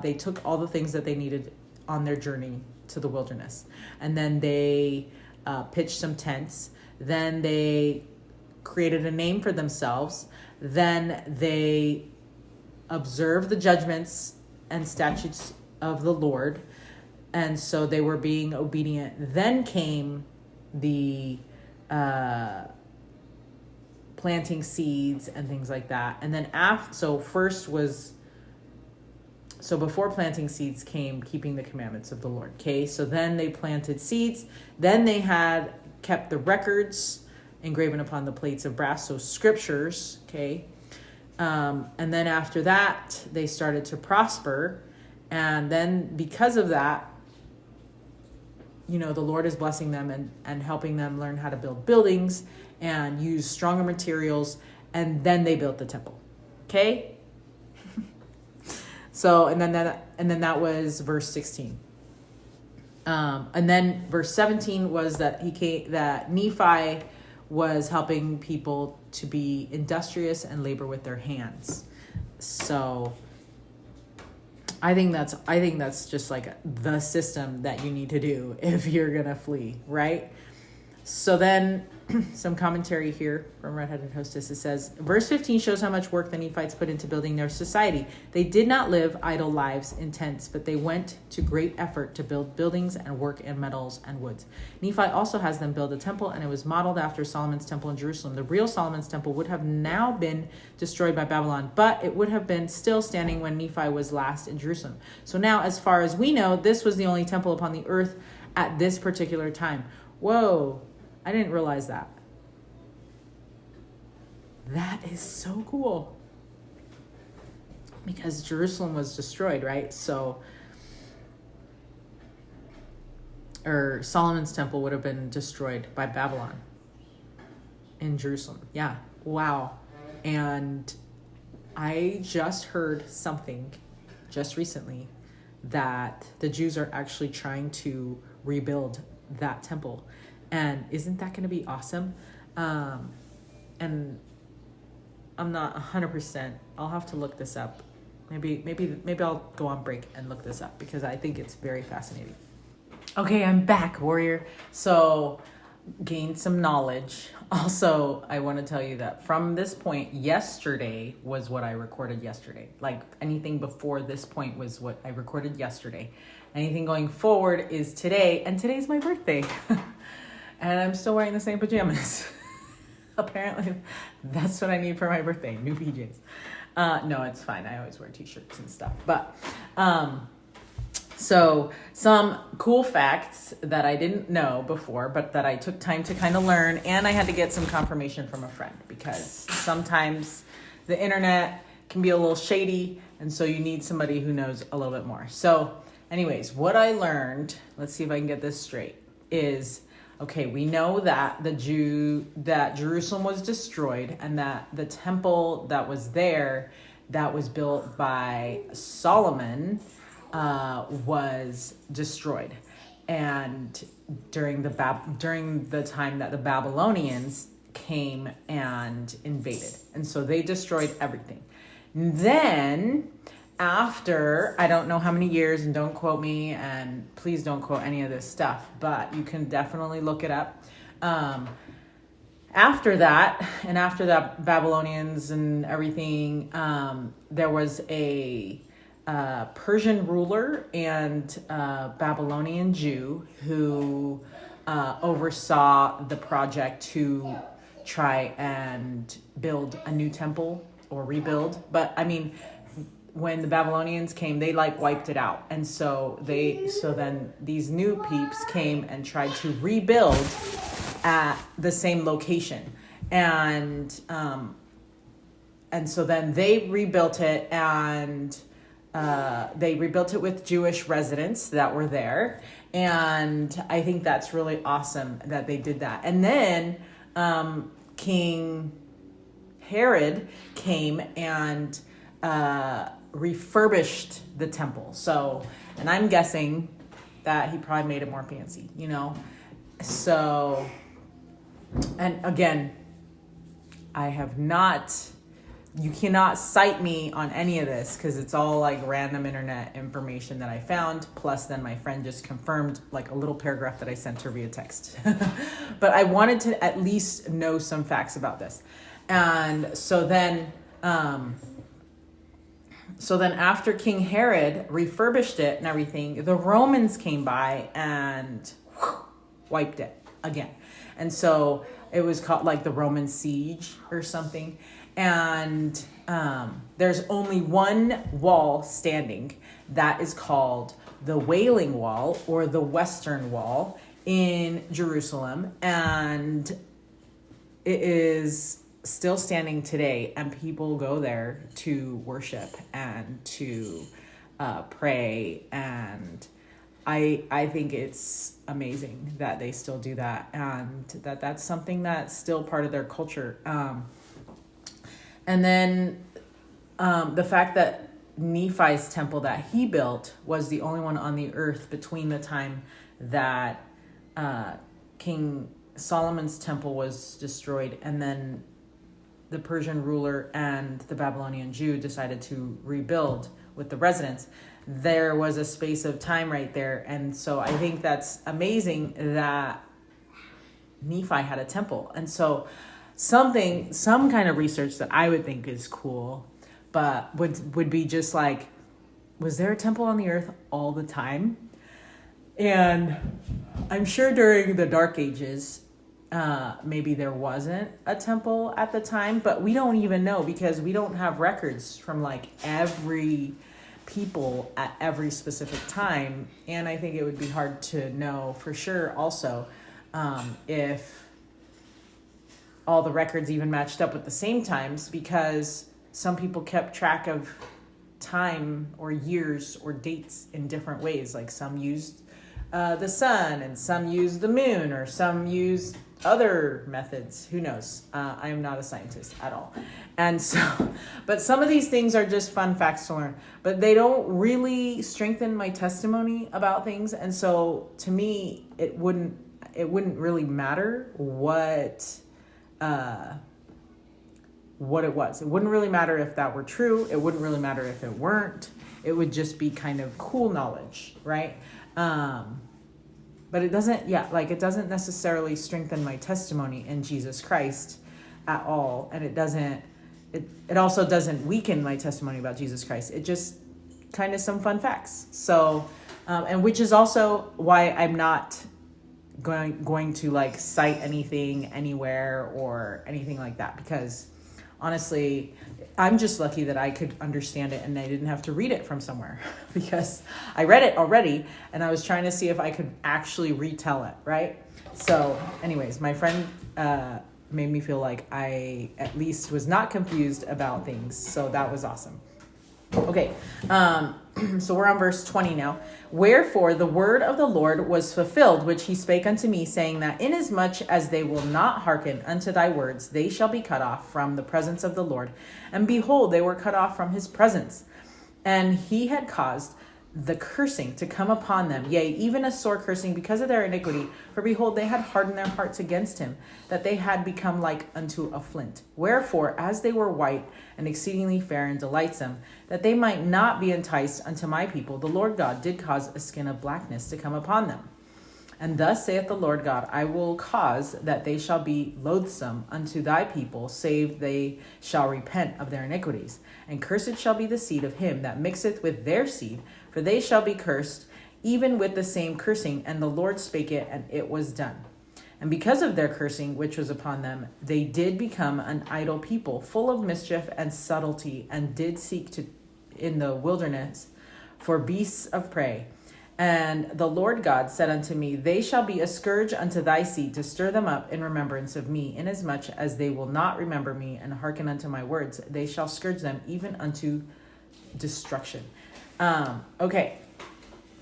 they took all the things that they needed on their journey to the wilderness. And then they pitched some tents. Then they created a name for themselves. Then they observed the judgments and statutes of the Lord. And so they were being obedient. Then came the planting seeds and things like that. And then before planting seeds came keeping the commandments of the Lord. Okay, so then they planted seeds. Then they had kept the records engraven upon the plates of brass, so scriptures. Okay, And then after that, they started to prosper. And then because of that, the Lord is blessing them and helping them learn how to build buildings and use stronger materials. And then they built the temple. Okay? So, and then that was verse 16. And then verse 17 was that that Nephi was helping people to be industrious and labor with their hands. So I think that's just like the system that you need to do if you're going to flee, right? So then some commentary here from Redheaded Hostess. It says, verse 15 shows how much work the Nephites put into building their society. They did not live idle lives in tents, but they went to great effort to build buildings and work in metals and woods. Nephi also has them build a temple, and it was modeled after Solomon's temple in Jerusalem. The real Solomon's temple would have now been destroyed by Babylon, but it would have been still standing when Nephi was last in Jerusalem. So now, as far as we know, this was the only temple upon the earth at this particular time. Whoa. I didn't realize that. That is so cool. Because Jerusalem was destroyed, right? Or Solomon's temple would have been destroyed by Babylon in Jerusalem. Yeah. Wow. And I just heard something just recently that the Jews are actually trying to rebuild that temple. And isn't that going to be awesome? And I'm not 100%. I'll have to look this up. Maybe I'll go on break and look this up because I think it's very fascinating. Okay, I'm back, warrior. So, gained some knowledge. Also, I want to tell you that from this point, yesterday was what I recorded yesterday. Like anything before this point was what I recorded yesterday. Anything going forward is today, and today's my birthday. And I'm still wearing the same pajamas. Apparently, that's what I need for my birthday, new PJs. No, it's fine. I always wear t-shirts and stuff. But, so some cool facts that I didn't know before, but that I took time to kind of learn. And I had to get some confirmation from a friend because sometimes the internet can be a little shady. And so you need somebody who knows a little bit more. So anyways, what I learned, let's see if I can get this straight, is... Okay, we know that that Jerusalem was destroyed and that the temple that was there, that was built by Solomon, was destroyed. And during the time that the Babylonians came and invaded. And so they destroyed everything. Then... After, I don't know how many years, and don't quote me, and please don't quote any of this stuff, but you can definitely look it up. After that, and after the Babylonians and everything, there was a Persian ruler and Babylonian Jew who oversaw the project to try and build a new temple or rebuild. But I mean... when the Babylonians came, they like wiped it out. And so then these new peeps came and tried to rebuild at the same location. And so then they rebuilt it, and they rebuilt it with Jewish residents that were there. And I think that's really awesome that they did that. And then King Herod came and refurbished the temple. So, and I'm guessing that he probably made it more fancy, So, and again, you cannot cite me on any of this because it's all like random internet information that I found. Plus then my friend just confirmed like a little paragraph that I sent her via text. But I wanted to at least know some facts about this. And so then after King Herod refurbished it and everything, the Romans came by and wiped it again. And so it was called like the Roman siege or something. And there's only one wall standing that is called the Wailing Wall or the Western Wall in Jerusalem. And it is still standing today, and people go there to worship and to pray, and I think it's amazing that they still do that, and that's something that's still part of their culture. And then the fact that Nephi's temple that he built was the only one on the earth between the time that King Solomon's temple was destroyed and then the Persian ruler and the Babylonian Jew decided to rebuild with the residents. There was a space of time right there. And so I think that's amazing that Nephi had a temple. And so some kind of research that I would think is cool, but would be just like, was there a temple on the earth all the time? And I'm sure during the Dark Ages, maybe there wasn't a temple at the time, but we don't even know because we don't have records from like every people at every specific time. And I think it would be hard to know for sure also if all the records even matched up with the same times, because some people kept track of time or years or dates in different ways. Like some used the sun and some used the moon, or some used other methods. Who knows? I am not a scientist at all. And so, but some of these things are just fun facts to learn, but they don't really strengthen my testimony about things. And so to me, it wouldn't really matter what it was. It wouldn't really matter if that were true. It wouldn't really matter if it weren't. It would just be kind of cool knowledge, right? But it doesn't necessarily strengthen my testimony in Jesus Christ at all. And it also doesn't weaken my testimony about Jesus Christ. It just kind of some fun facts. So, and which is also why I'm not going to like cite anything anywhere or anything like that, because honestly, I'm just lucky that I could understand it and I didn't have to read it from somewhere because I read it already and I was trying to see if I could actually retell it, right? So anyways, my friend made me feel like I at least was not confused about things. So that was awesome. Okay, so we're on verse 20 now. Wherefore the word of the Lord was fulfilled, which he spake unto me, saying that inasmuch as they will not hearken unto thy words, they shall be cut off from the presence of the Lord. And behold, they were cut off from his presence. And he had caused the cursing to come upon them, yea, even a sore cursing because of their iniquity. For behold, they had hardened their hearts against him, that they had become like unto a flint. Wherefore, as they were white and exceedingly fair and delightsome, that they might not be enticed unto my people, the Lord God did cause a skin of blackness to come upon them. And thus saith the Lord God, I will cause that they shall be loathsome unto thy people, save they shall repent of their iniquities. And cursed shall be the seed of him that mixeth with their seed, for they shall be cursed, even with the same cursing. And the Lord spake it, and it was done. And because of their cursing which was upon them, they did become an idle people, full of mischief and subtlety, and did seek to in the wilderness for beasts of prey. And the Lord God said unto me, they shall be a scourge unto thy seed, to stir them up in remembrance of me, inasmuch as they will not remember me and hearken unto my words. They shall scourge them even unto destruction. Okay,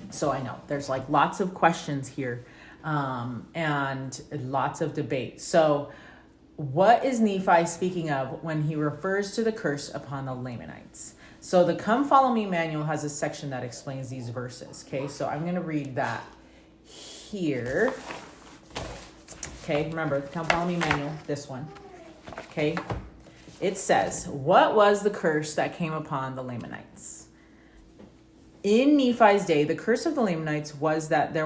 so I know there's like lots of questions here, and lots of debate. So what is Nephi speaking of when he refers to the curse upon the Lamanites? So the Come Follow Me manual has a section that explains these verses. Okay, so I'm going to read that here. Okay, remember the Come Follow Me manual, this one. Okay, it says, what was the curse that came upon the Lamanites? In Nephi's day, the curse of the Lamanites was that they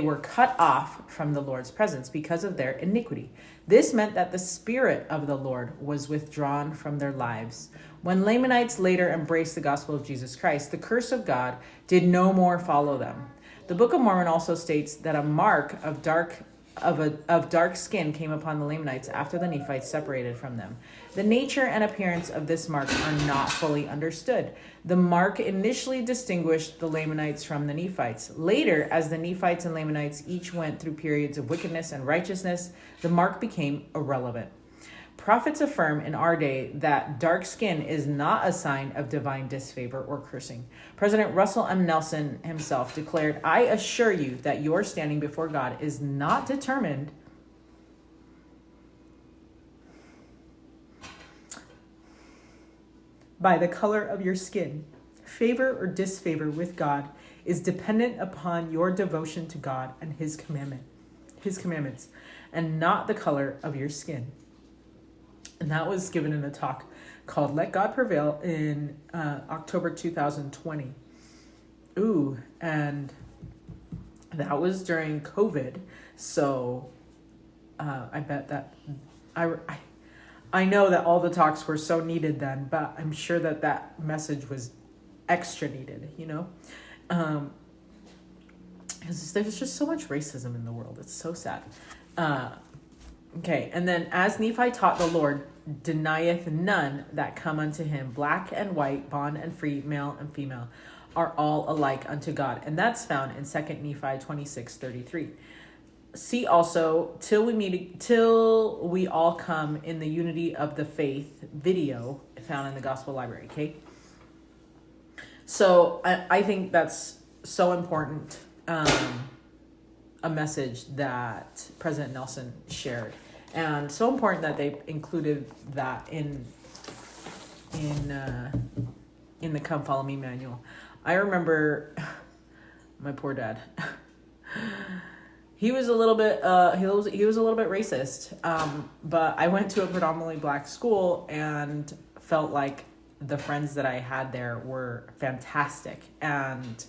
were cut off from the Lord's presence because of their iniquity. This meant that the Spirit of the Lord was withdrawn from their lives. When Lamanites later embraced the gospel of Jesus Christ, the curse of God did no more follow them. The Book of Mormon also states that a mark of dark skin came upon the Lamanites after the Nephites separated from them. The nature and appearance of this mark are not fully understood. The mark initially distinguished the Lamanites from the Nephites. Later, as the Nephites and Lamanites each went through periods of wickedness and righteousness, the mark became irrelevant. Prophets affirm in our day that dark skin is not a sign of divine disfavor or cursing. President Russell M. Nelson himself declared, "I assure you that your standing before God is not determined by the color of your skin. Favor or disfavor with God is dependent upon your devotion to God and his commandments, and not the color of your skin." And that was given in a talk called Let God Prevail in October 2020. Ooh, and that was during COVID. So I bet that I know that all the talks were so needed then, but I'm sure that that message was extra needed, you know? There's just so much racism in the world. It's so sad. Okay, and then as Nephi taught, the Lord denieth none that come unto him, black and white, bond and free, male and female, are all alike unto God. And that's found in 2 Nephi 26:33. See also, till we all come in the unity of the faith video found in the Gospel Library, okay? So I think that's so important, a message that President Nelson shared, and so important that they included that in the Come Follow Me manual. I remember my poor dad. He was a little bit he was a little bit racist, but I went to a predominantly black school and felt like the friends that I had there were fantastic, and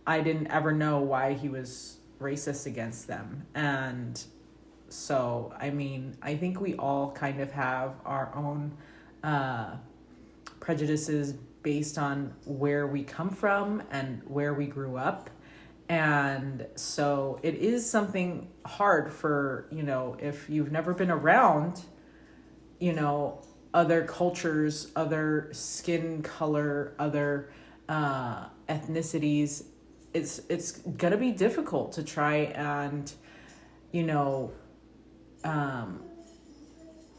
I didn't ever know why he was racist against them. And so, I mean, I think we all kind of have our own prejudices based on where we come from and where we grew up. And so it is something hard for, you know, if you've never been around, you know, other cultures, other skin color, other ethnicities, it's gonna be difficult to try and, you know,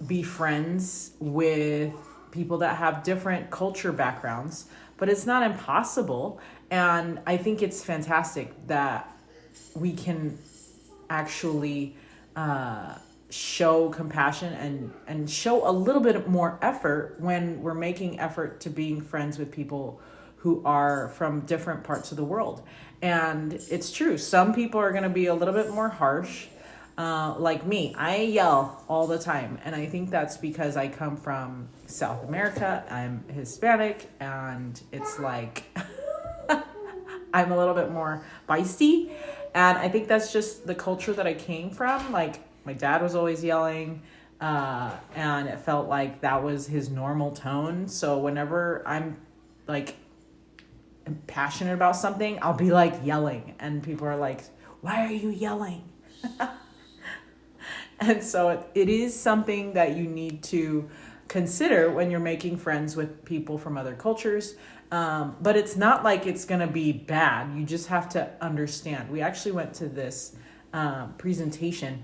be friends with people that have different culture backgrounds, but it's not impossible. And I think it's fantastic that we can actually show compassion and show a little bit more effort when we're making effort to being friends with people who are from different parts of the world. And it's true, some people are going to be a little bit more harsh. Like me, I yell all the time, and I think that's because I come from South America. I'm Hispanic, and it's like I'm a little bit more feisty, and I think that's just the culture that I came from. Like, my dad was always yelling, and it felt like that was his normal tone. So whenever I'm like passionate about something, I'll be like yelling, and people are like, "Why are you yelling?" And so it is something that you need to consider when you're making friends with people from other cultures. But it's not like it's going to be bad. You just have to understand. We actually went to this presentation,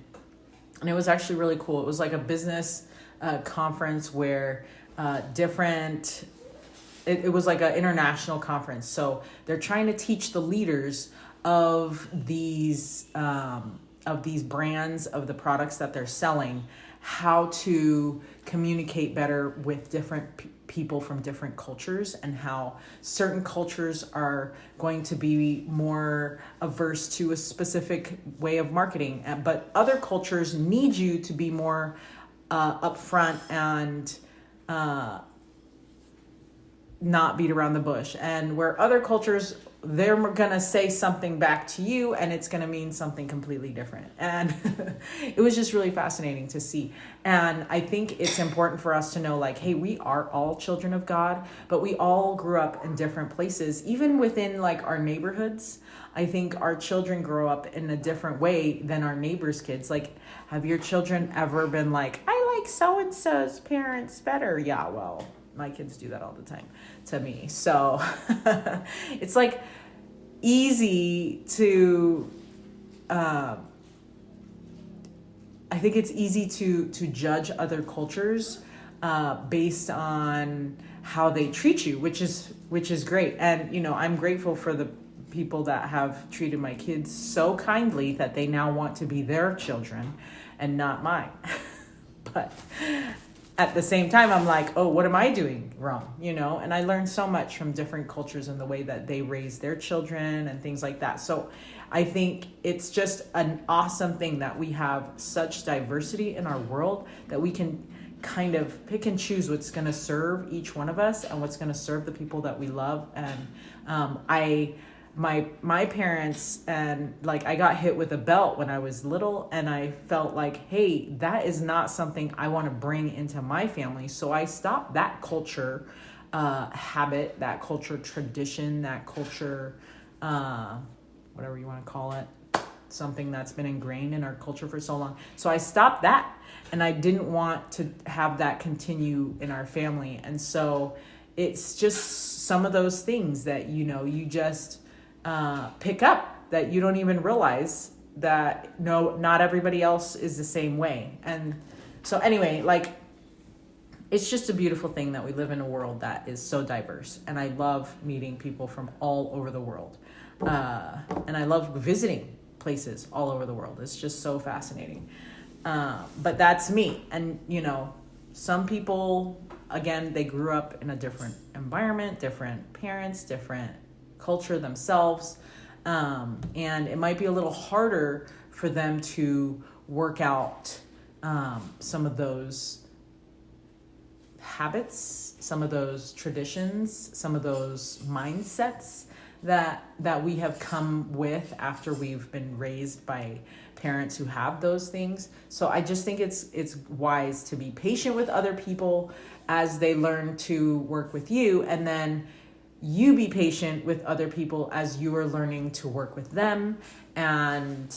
and it was actually really cool. It was like a business conference where it was like an international conference. So they're trying to teach the leaders of these brands, of the products that they're selling, how to communicate better with different people from different cultures, and how certain cultures are going to be more averse to a specific way of marketing, but other cultures need you to be more upfront and not beat around the bush. And where other cultures, they're going to say something back to you and it's going to mean something completely different. And it was just really fascinating to see. And I think it's important for us to know, like, hey, we are all children of God, but we all grew up in different places, even within like our neighborhoods. I think our children grow up in a different way than our neighbors' kids. Like, have your children ever been like, I like so-and-so's parents better? Yeah, well, my kids do that all the time to me. So it's like easy to I think it's easy to judge other cultures based on how they treat you, which is great. And I'm grateful for the people that have treated my kids so kindly that they now want to be their children and not mine. But at the same time, I'm like, oh, what am I doing wrong? And I learned so much from different cultures and the way that they raise their children and things like that. So I think it's just an awesome thing that we have such diversity in our world that we can kind of pick and choose what's going to serve each one of us and what's going to serve the people that we love. And my parents, and like, I got hit with a belt when I was little, and I felt like, hey, that is not something I want to bring into my family. So I stopped that culture habit, that culture tradition, that culture, whatever you want to call it, something that's been ingrained in our culture for so long. So I stopped that, and I didn't want to have that continue in our family. And so it's just some of those things that, you just pick up, that you don't even realize that not everybody else is the same way. And so anyway, like, it's just a beautiful thing that we live in a world that is so diverse. And I love meeting people from all over the world. And I love visiting places all over the world. It's just so fascinating. But that's me. And, some people, again, they grew up in a different environment, different parents, different culture themselves. And it might be a little harder for them to work out some of those habits, some of those traditions, some of those mindsets that we have come with after we've been raised by parents who have those things. So I just think it's wise to be patient with other people as they learn to work with you, and then you be patient with other people as you are learning to work with them. And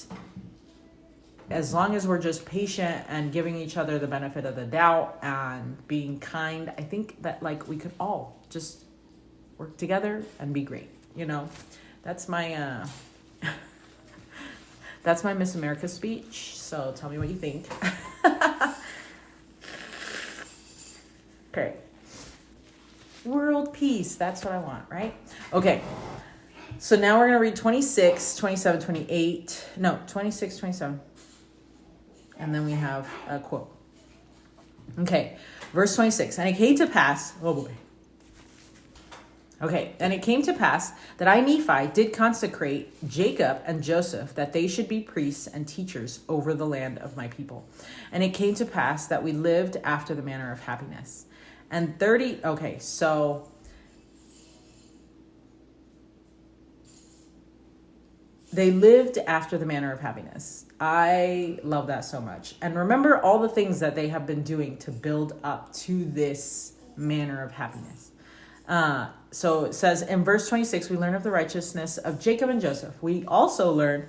as long as we're just patient and giving each other the benefit of the doubt and being kind, I think that, like, we could all just work together and be great. That's my that's my Miss America speech. So tell me what you think. Okay. World peace. That's what I want, right? Okay. So now we're going to read 26, 27, 28. No, 26, 27. And then we have a quote. Okay. Verse 26. And it came to pass. Oh boy. Okay, and it came to pass that I, Nephi, did consecrate Jacob and Joseph, that they should be priests and teachers over the land of my people. And it came to pass that we lived after the manner of happiness. And so they lived after the manner of happiness. I love that so much. And remember all the things that they have been doing to build up to this manner of happiness. So it says in verse 26, we learn of the righteousness of Jacob and Joseph. We also learn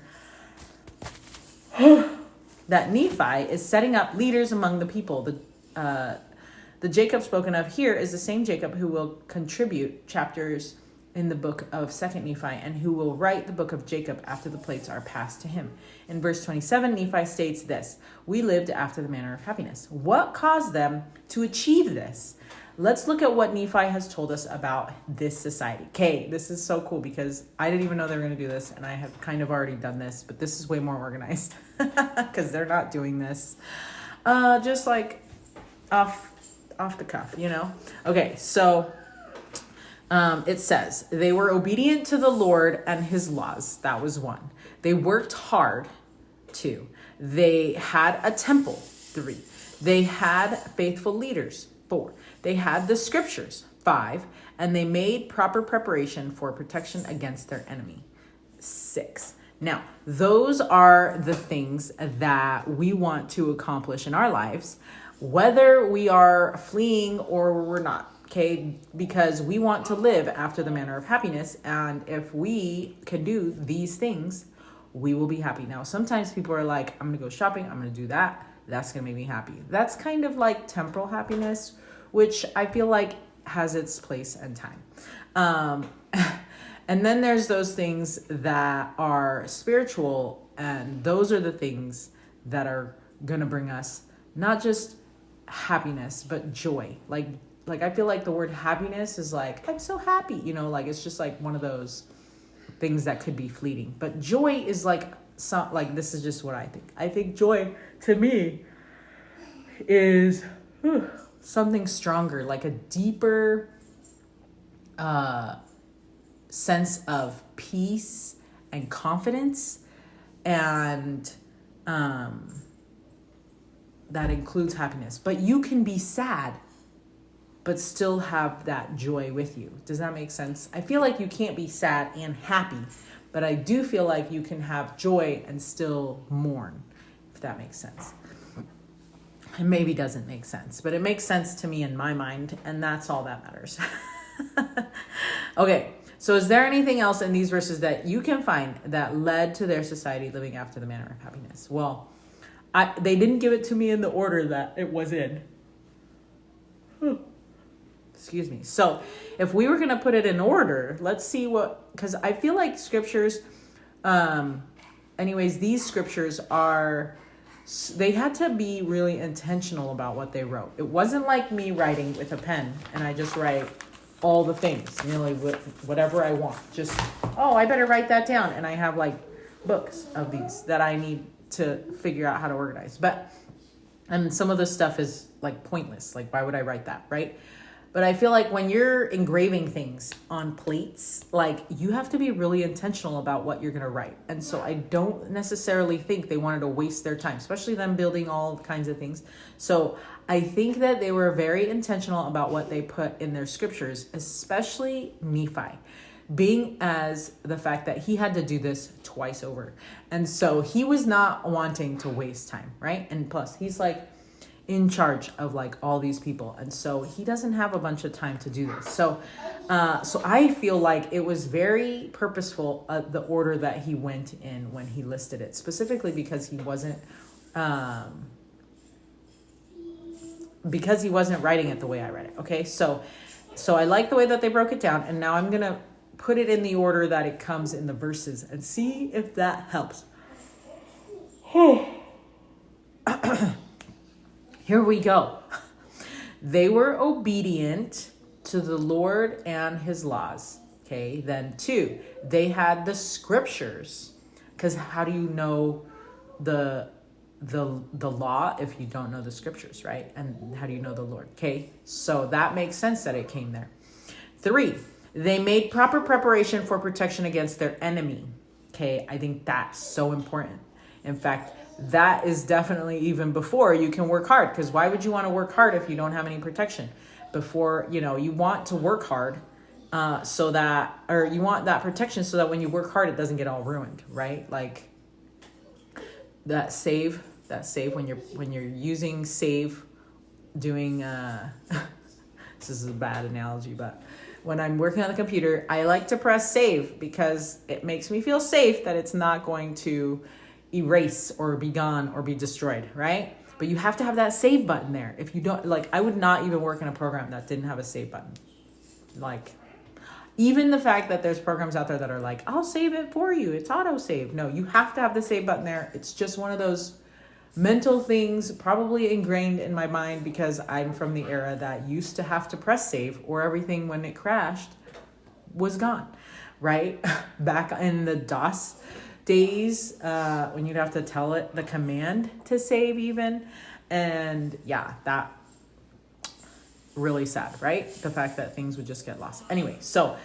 that Nephi is setting up leaders among the people. The Jacob spoken of here is the same Jacob who will contribute chapters in the book of 2nd Nephi, and who will write the book of Jacob after the plates are passed to him. In verse 27, Nephi states this: we lived after the manner of happiness. What caused them to achieve this? Let's look at what Nephi has told us about this society. Okay, this is so cool because I didn't even know they were going to do this, and I have kind of already done this, but this is way more organized because they're not doing this just like off the cuff, Okay, so it says they were obedient to the Lord and his laws. That was 1. They worked hard. 2. They had a temple. 3. They had faithful leaders. 4. They had the scriptures. 5. And they made proper preparation for protection against their enemy. 6. Now, those are the things that we want to accomplish in our lives, whether we are fleeing or we're not. Okay, because we want to live after the manner of happiness. And if we can do these things, we will be happy. Now, sometimes people are like, I'm going to go shopping. I'm going to do that. That's going to make me happy. That's kind of like temporal happiness, which I feel like has its place and time. And then there's those things that are spiritual. And those are the things that are gonna bring us not just happiness, but joy. Like I feel like the word happiness is like, I'm so happy, like it's just like one of those things that could be fleeting. But joy is like this is just what I think. I think joy to me is something stronger, like a deeper sense of peace and confidence, and that includes happiness. But you can be sad but still have that joy with you. Does that make sense? I feel like you can't be sad and happy, but I do feel like you can have joy and still mourn, if that makes sense. It maybe doesn't make sense, but it makes sense to me in my mind, and that's all that matters. Okay, so is there anything else in these verses that you can find that led to their society living after the manner of happiness? Well, they didn't give it to me in the order that it was in. Excuse me. So if we were going to put it in order, let's see because I feel like scriptures, these scriptures they had to be really intentional about what they wrote. It wasn't like me writing with a pen and I just write all the things, nearly whatever I want. Just, I better write that down. And I have like books of these that I need to figure out how to organize. And some of this stuff is like pointless. Like, why would I write that, right? But I feel like when you're engraving things on plates, like you have to be really intentional about what you're going to write. And so I don't necessarily think they wanted to waste their time, especially them building all kinds of things. So I think that they were very intentional about what they put in their scriptures, especially Nephi, being as the fact that he had to do this twice over. And so he was not wanting to waste time, right? And plus he's like in charge of like all these people. And so he doesn't have a bunch of time to do this. So I feel like it was very purposeful, the order that he went in when he listed it, specifically because he wasn't writing it the way I read it. Okay. So I like the way that they broke it down, and now I'm going to put it in the order that it comes in the verses and see if that helps. Here we go. They were obedient to the Lord and his laws. Okay. Then 2, they had the scriptures, because how do you know the law if you don't know the scriptures, right? And how do you know the Lord? Okay. So that makes sense that it came there. 3, they made proper preparation for protection against their enemy. Okay. I think that's so important. In fact, that is definitely even before you can work hard, because why would you want to work hard if you don't have any protection? Before, you want to work hard you want that protection so that when you work hard, it doesn't get all ruined, right? Like that save when you're using save, doing, this is a bad analogy, but when I'm working on the computer, I like to press save because it makes me feel safe that it's not going to erase or be gone or be destroyed, right? But you have to have that save button there. If you don't, like, I would not even work in a program that didn't have a save button. Like, even the fact that there's programs out there that are like, I'll save it for you, it's auto save. No, you have to have the save button there. It's just one of those mental things probably ingrained in my mind because I'm from the era that used to have to press save or everything when it crashed was gone, right? Back in the DOS days, when you'd have to tell it the command to save even. And yeah, that really sad, right? The fact that things would just get lost. Anyway, so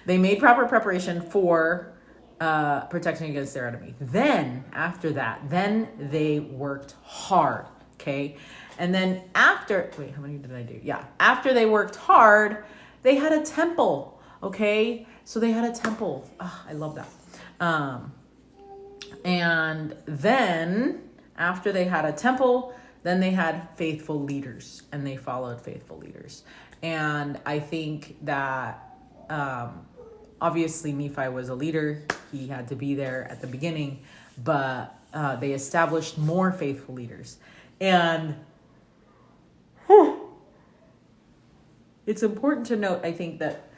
they made proper preparation for protecting against their enemy. Then after that, they worked hard. Okay. And then after they worked hard, they had a temple. Okay. So they had a temple. Oh, I love that. And then after they had a temple, then they had faithful leaders, and they followed faithful leaders. And I think that obviously Nephi was a leader. He had to be there at the beginning, but they established more faithful leaders. And it's important to note, I think, that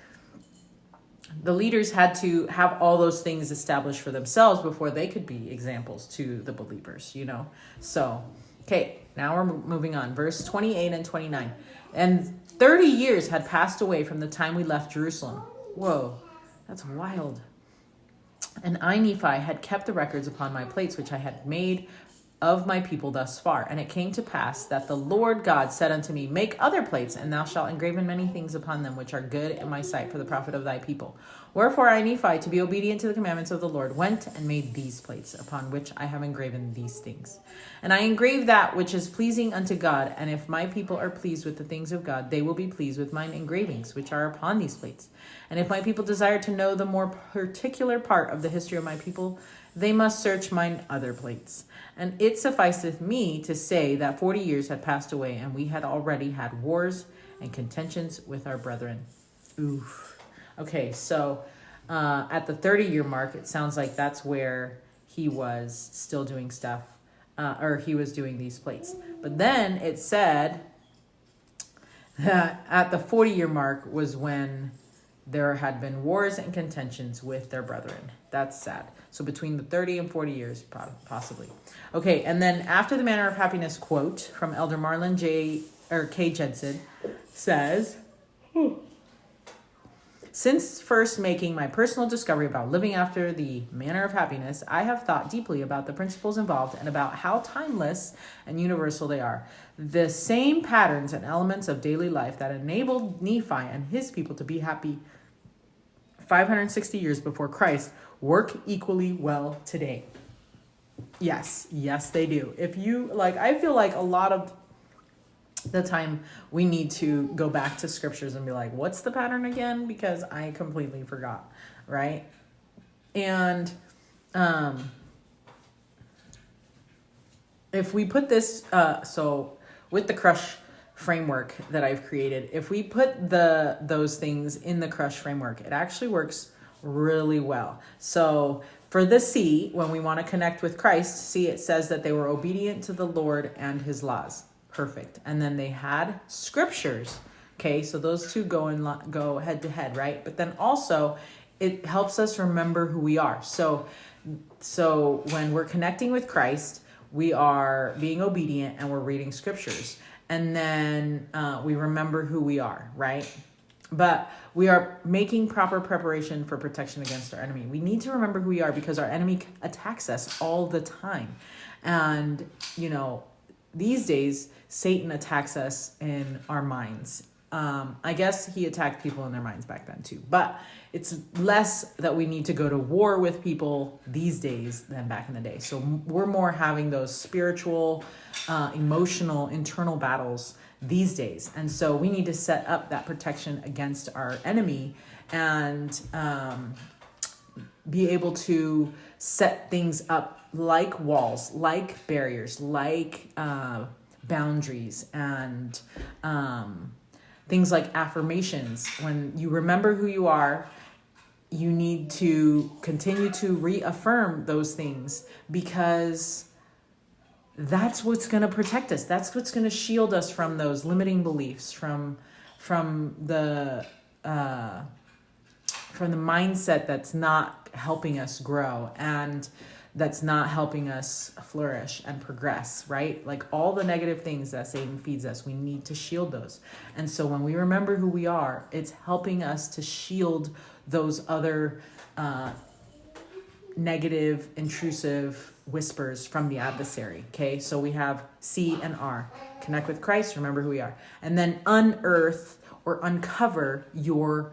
the leaders had to have all those things established for themselves before they could be examples to the believers, you know? So, okay, now we're moving on. Verse 28 and 29. And 30 years had passed away from the time we left Jerusalem. Whoa, that's wild. And I, Nephi, had kept the records upon my plates, which I had made of my people thus far. And it came to pass that the Lord God said unto me, make other plates, and thou shalt engraven many things upon them, which are good in my sight for the profit of thy people. Wherefore I, Nephi, to be obedient to the commandments of the Lord, went and made these plates, upon which I have engraven these things. And I engrave that which is pleasing unto God. And if my people are pleased with the things of God, they will be pleased with mine engravings, which are upon these plates. And if my people desire to know the more particular part of the history of my people, they must search mine other plates. And it sufficeth me to say that 40 years had passed away, and we had already had wars and contentions with our brethren. Oof. Okay, so at the 30-year mark, it sounds like that's where he was still doing stuff, or he was doing these plates. But then it said that at the 40-year mark was when there had been wars and contentions with their brethren. That's sad. So between the 30 and 40 years, possibly. Okay, and then after the manner of happiness quote from Elder Marlon K. Jensen says, since first making my personal discovery about living after the manner of happiness, I have thought deeply about the principles involved and about how timeless and universal they are. The same patterns and elements of daily life that enabled Nephi and his people to be happy 560 years before Christ work equally well today. Yes, they do. If you I feel like a lot of the time we need to go back to scriptures and be like, what's the pattern again? Because I completely forgot, right? And if we put this, so with the crush framework that I've created, if we put those things in the crush framework, it actually works really well. So for the C, when we want to connect with Christ, see, it says that they were obedient to the Lord and his laws. Perfect. And then they had scriptures. Okay, so those two go head to head, right? But then also it helps us remember who we are. So when we're connecting with Christ, we are being obedient and we're reading scriptures. And then we remember who we are, right? But we are making proper preparation for protection against our enemy. We need to remember who we are because our enemy attacks us all the time. And, these days, Satan attacks us in our minds. I guess he attacked people in their minds back then too. But it's less that we need to go to war with people these days than back in the day. So we're more having those spiritual, emotional, internal battles these days. And so we need to set up that protection against our enemy and be able to set things up like walls, like barriers, like boundaries, and things like affirmations. When you remember who you are, you need to continue to reaffirm those things because that's what's going to protect us. That's what's going to shield us from those limiting beliefs, from the mindset that's not helping us grow and that's not helping us flourish and progress, right? Like all the negative things that Satan feeds us, we need to shield those. And so when we remember who we are, it's helping us to shield those other negative, intrusive whispers from the adversary. Okay, so we have C and R. Connect with Christ, remember who we are. And then unearth or uncover your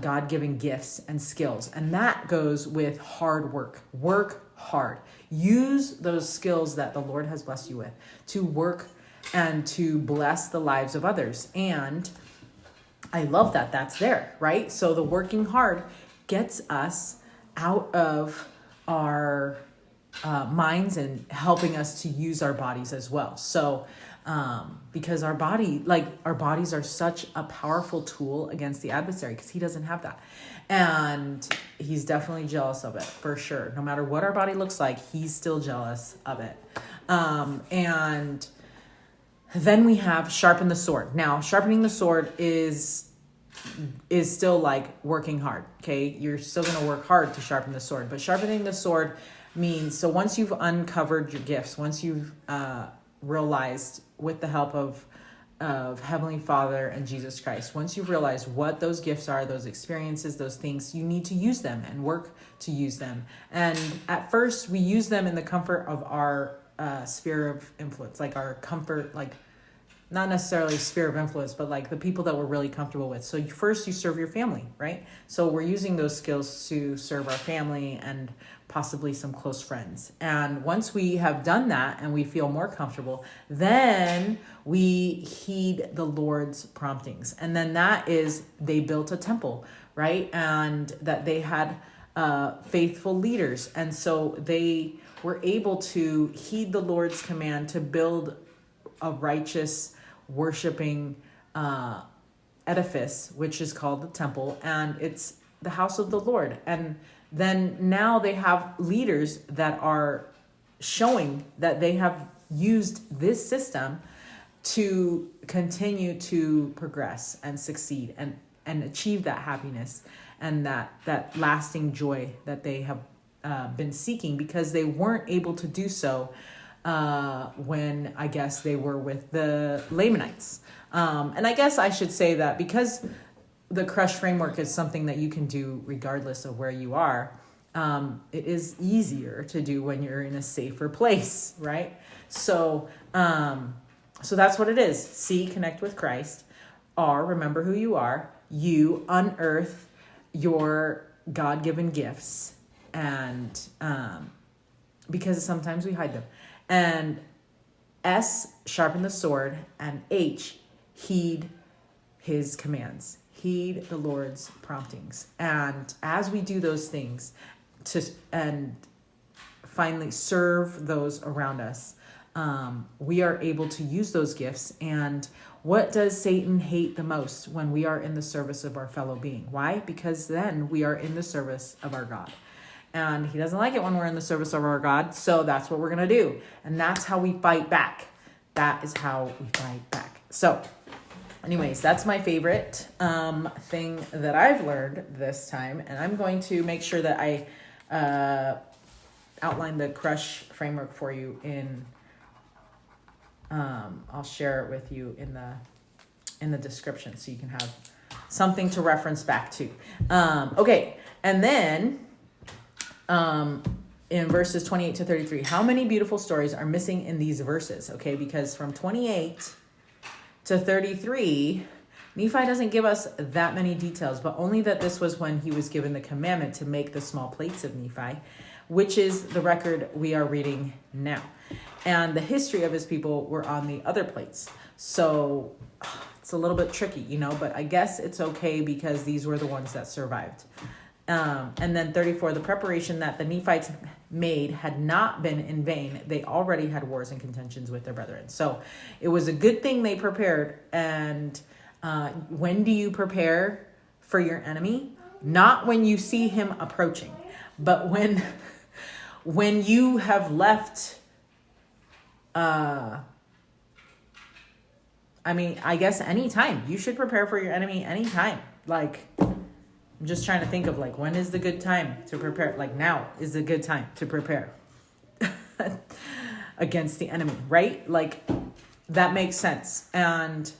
God-given gifts and skills. And that goes with hard work. Work hard. Use those skills that the Lord has blessed you with to work and to bless the lives of others. And I love that that's there, right? So the working hard gets us out of our minds and helping us to use our bodies as well. So because our bodies are such a powerful tool against the adversary because he doesn't have that. And he's definitely jealous of it for sure. No matter what our body looks like, he's still jealous of it. And then we have sharpen the sword. Now, sharpening the sword is is still like working hard. Okay. You're still going to work hard to sharpen the sword, but sharpening the sword means, so once you've uncovered your gifts, once you've realized with the help of Heavenly Father and Jesus Christ, once you've realized what those gifts are, those experiences, those things, you need to use them and work to use them. And at first we use them in the comfort of our sphere of influence, like our comfort, like not necessarily sphere of influence, but like the people that we're really comfortable with. So first you serve your family, right? So we're using those skills to serve our family and possibly some close friends. And once we have done that and we feel more comfortable, then we heed the Lord's promptings. And then that is, they built a temple, right? And that they had faithful leaders. And so they were able to heed the Lord's command to build a righteous worshiping edifice, which is called the temple, and it's the house of the Lord. And then now they have leaders that are showing that they have used this system to continue to progress and succeed and achieve that happiness and that lasting joy that they have been seeking, because they weren't able to do so when I guess they were with the Lamanites. And I guess I should say that because the crush framework is something that you can do regardless of where you are, it is easier to do when you're in a safer place, right? So that's what it is. C, connect with Christ. R, remember who you are. U, unearth your God-given gifts, and because sometimes we hide them. And S, sharpen the sword. And H, heed his commands. Heed the Lord's promptings. And as we do those things and finally serve those around us, we are able to use those gifts. And what does Satan hate the most? When we are in the service of our fellow being. Why? Because then we are in the service of our God. And he doesn't like it when we're in the service of our God. So that's what we're going to do. And that's how we fight back. That is how we fight back. So anyways, that's my favorite thing that I've learned this time. And I'm going to make sure that I outline the crush framework for you in, I'll share it with you in the description so you can have something to reference back to. Okay. And then in verses 28 to 33, how many beautiful stories are missing in these verses? Okay, because from 28 to 33, Nephi doesn't give us that many details, but only that this was when he was given the commandment to make the small plates of Nephi, which is the record we are reading now. And the history of his people were on the other plates. So it's a little bit tricky, but I guess it's okay because these were the ones that survived. And then 34, the preparation that the Nephites made had not been in vain. They already had wars and contentions with their brethren. So it was a good thing they prepared. And when do you prepare for your enemy? Not when you see him approaching, but when you have left, I guess anytime. You should prepare for your enemy anytime. I'm just trying to think of when is the good time to prepare? Now is a good time to prepare against the enemy, right? That makes sense. And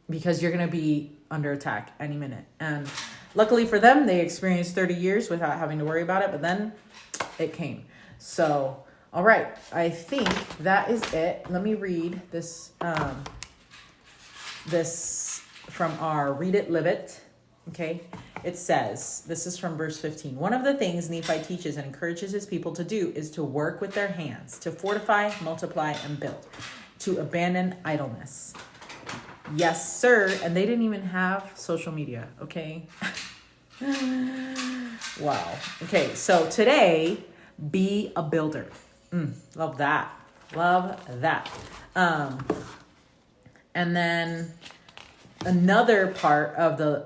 because you're going to be under attack any minute. And luckily for them, they experienced 30 years without having to worry about it. But then it came. So, all right. I think that is it. Let me read this, this from our Read It, Live It. Okay, it says, this is from verse 15. One of the things Nephi teaches and encourages his people to do is to work with their hands, to fortify, multiply, and build, to abandon idleness. Yes, sir. And they didn't even have social media. Okay. Wow. Okay. So today, be a builder. Love that. Love that. And then another part of the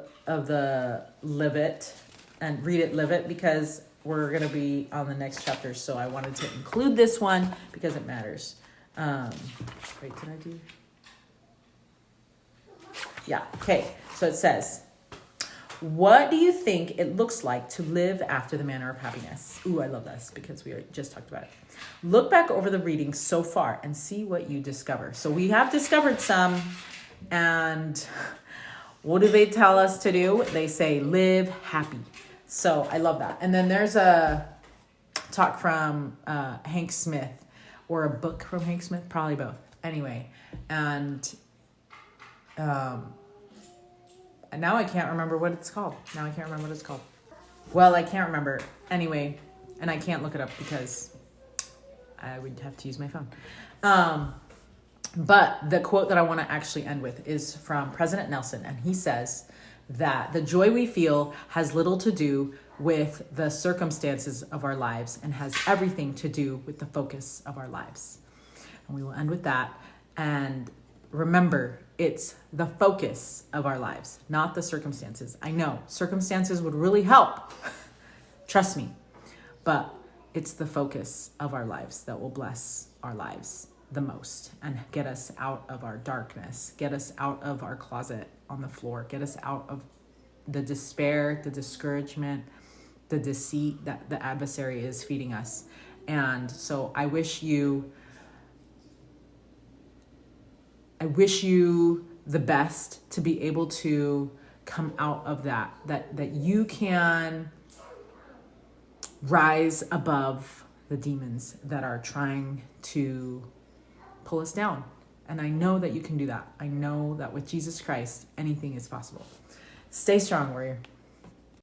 live it and read it, live it, because we're going to be on the next chapter. So I wanted to include this one because it matters. Wait, did I do? Yeah. Okay. So it says, what do you think it looks like to live after the manner of happiness? Ooh, I love this because we just talked about it. Look back over the readings so far and see what you discover. So we have discovered some, and what do they tell us to do? They say, live happy. So I love that. And then there's a talk from Hank Smith, or a book from Hank Smith, probably both. Anyway, and now I can't remember what it's called. Well, I can't remember. Anyway, and I can't look it up because I would have to use my phone. But the quote that I want to actually end with is from President Nelson. And he says that the joy we feel has little to do with the circumstances of our lives and has everything to do with the focus of our lives. And we will end with that. And remember, it's the focus of our lives, not the circumstances. I know circumstances would really help. Trust me. But it's the focus of our lives that will bless our lives the most and get us out of our darkness, get us out of our closet on the floor, get us out of the despair, the discouragement, the deceit that the adversary is feeding us. And so I wish you the best to be able to come out of that you can rise above the demons that are trying to pull us down. And I know that you can do that. I know that with Jesus Christ, anything is possible. Stay strong, warrior.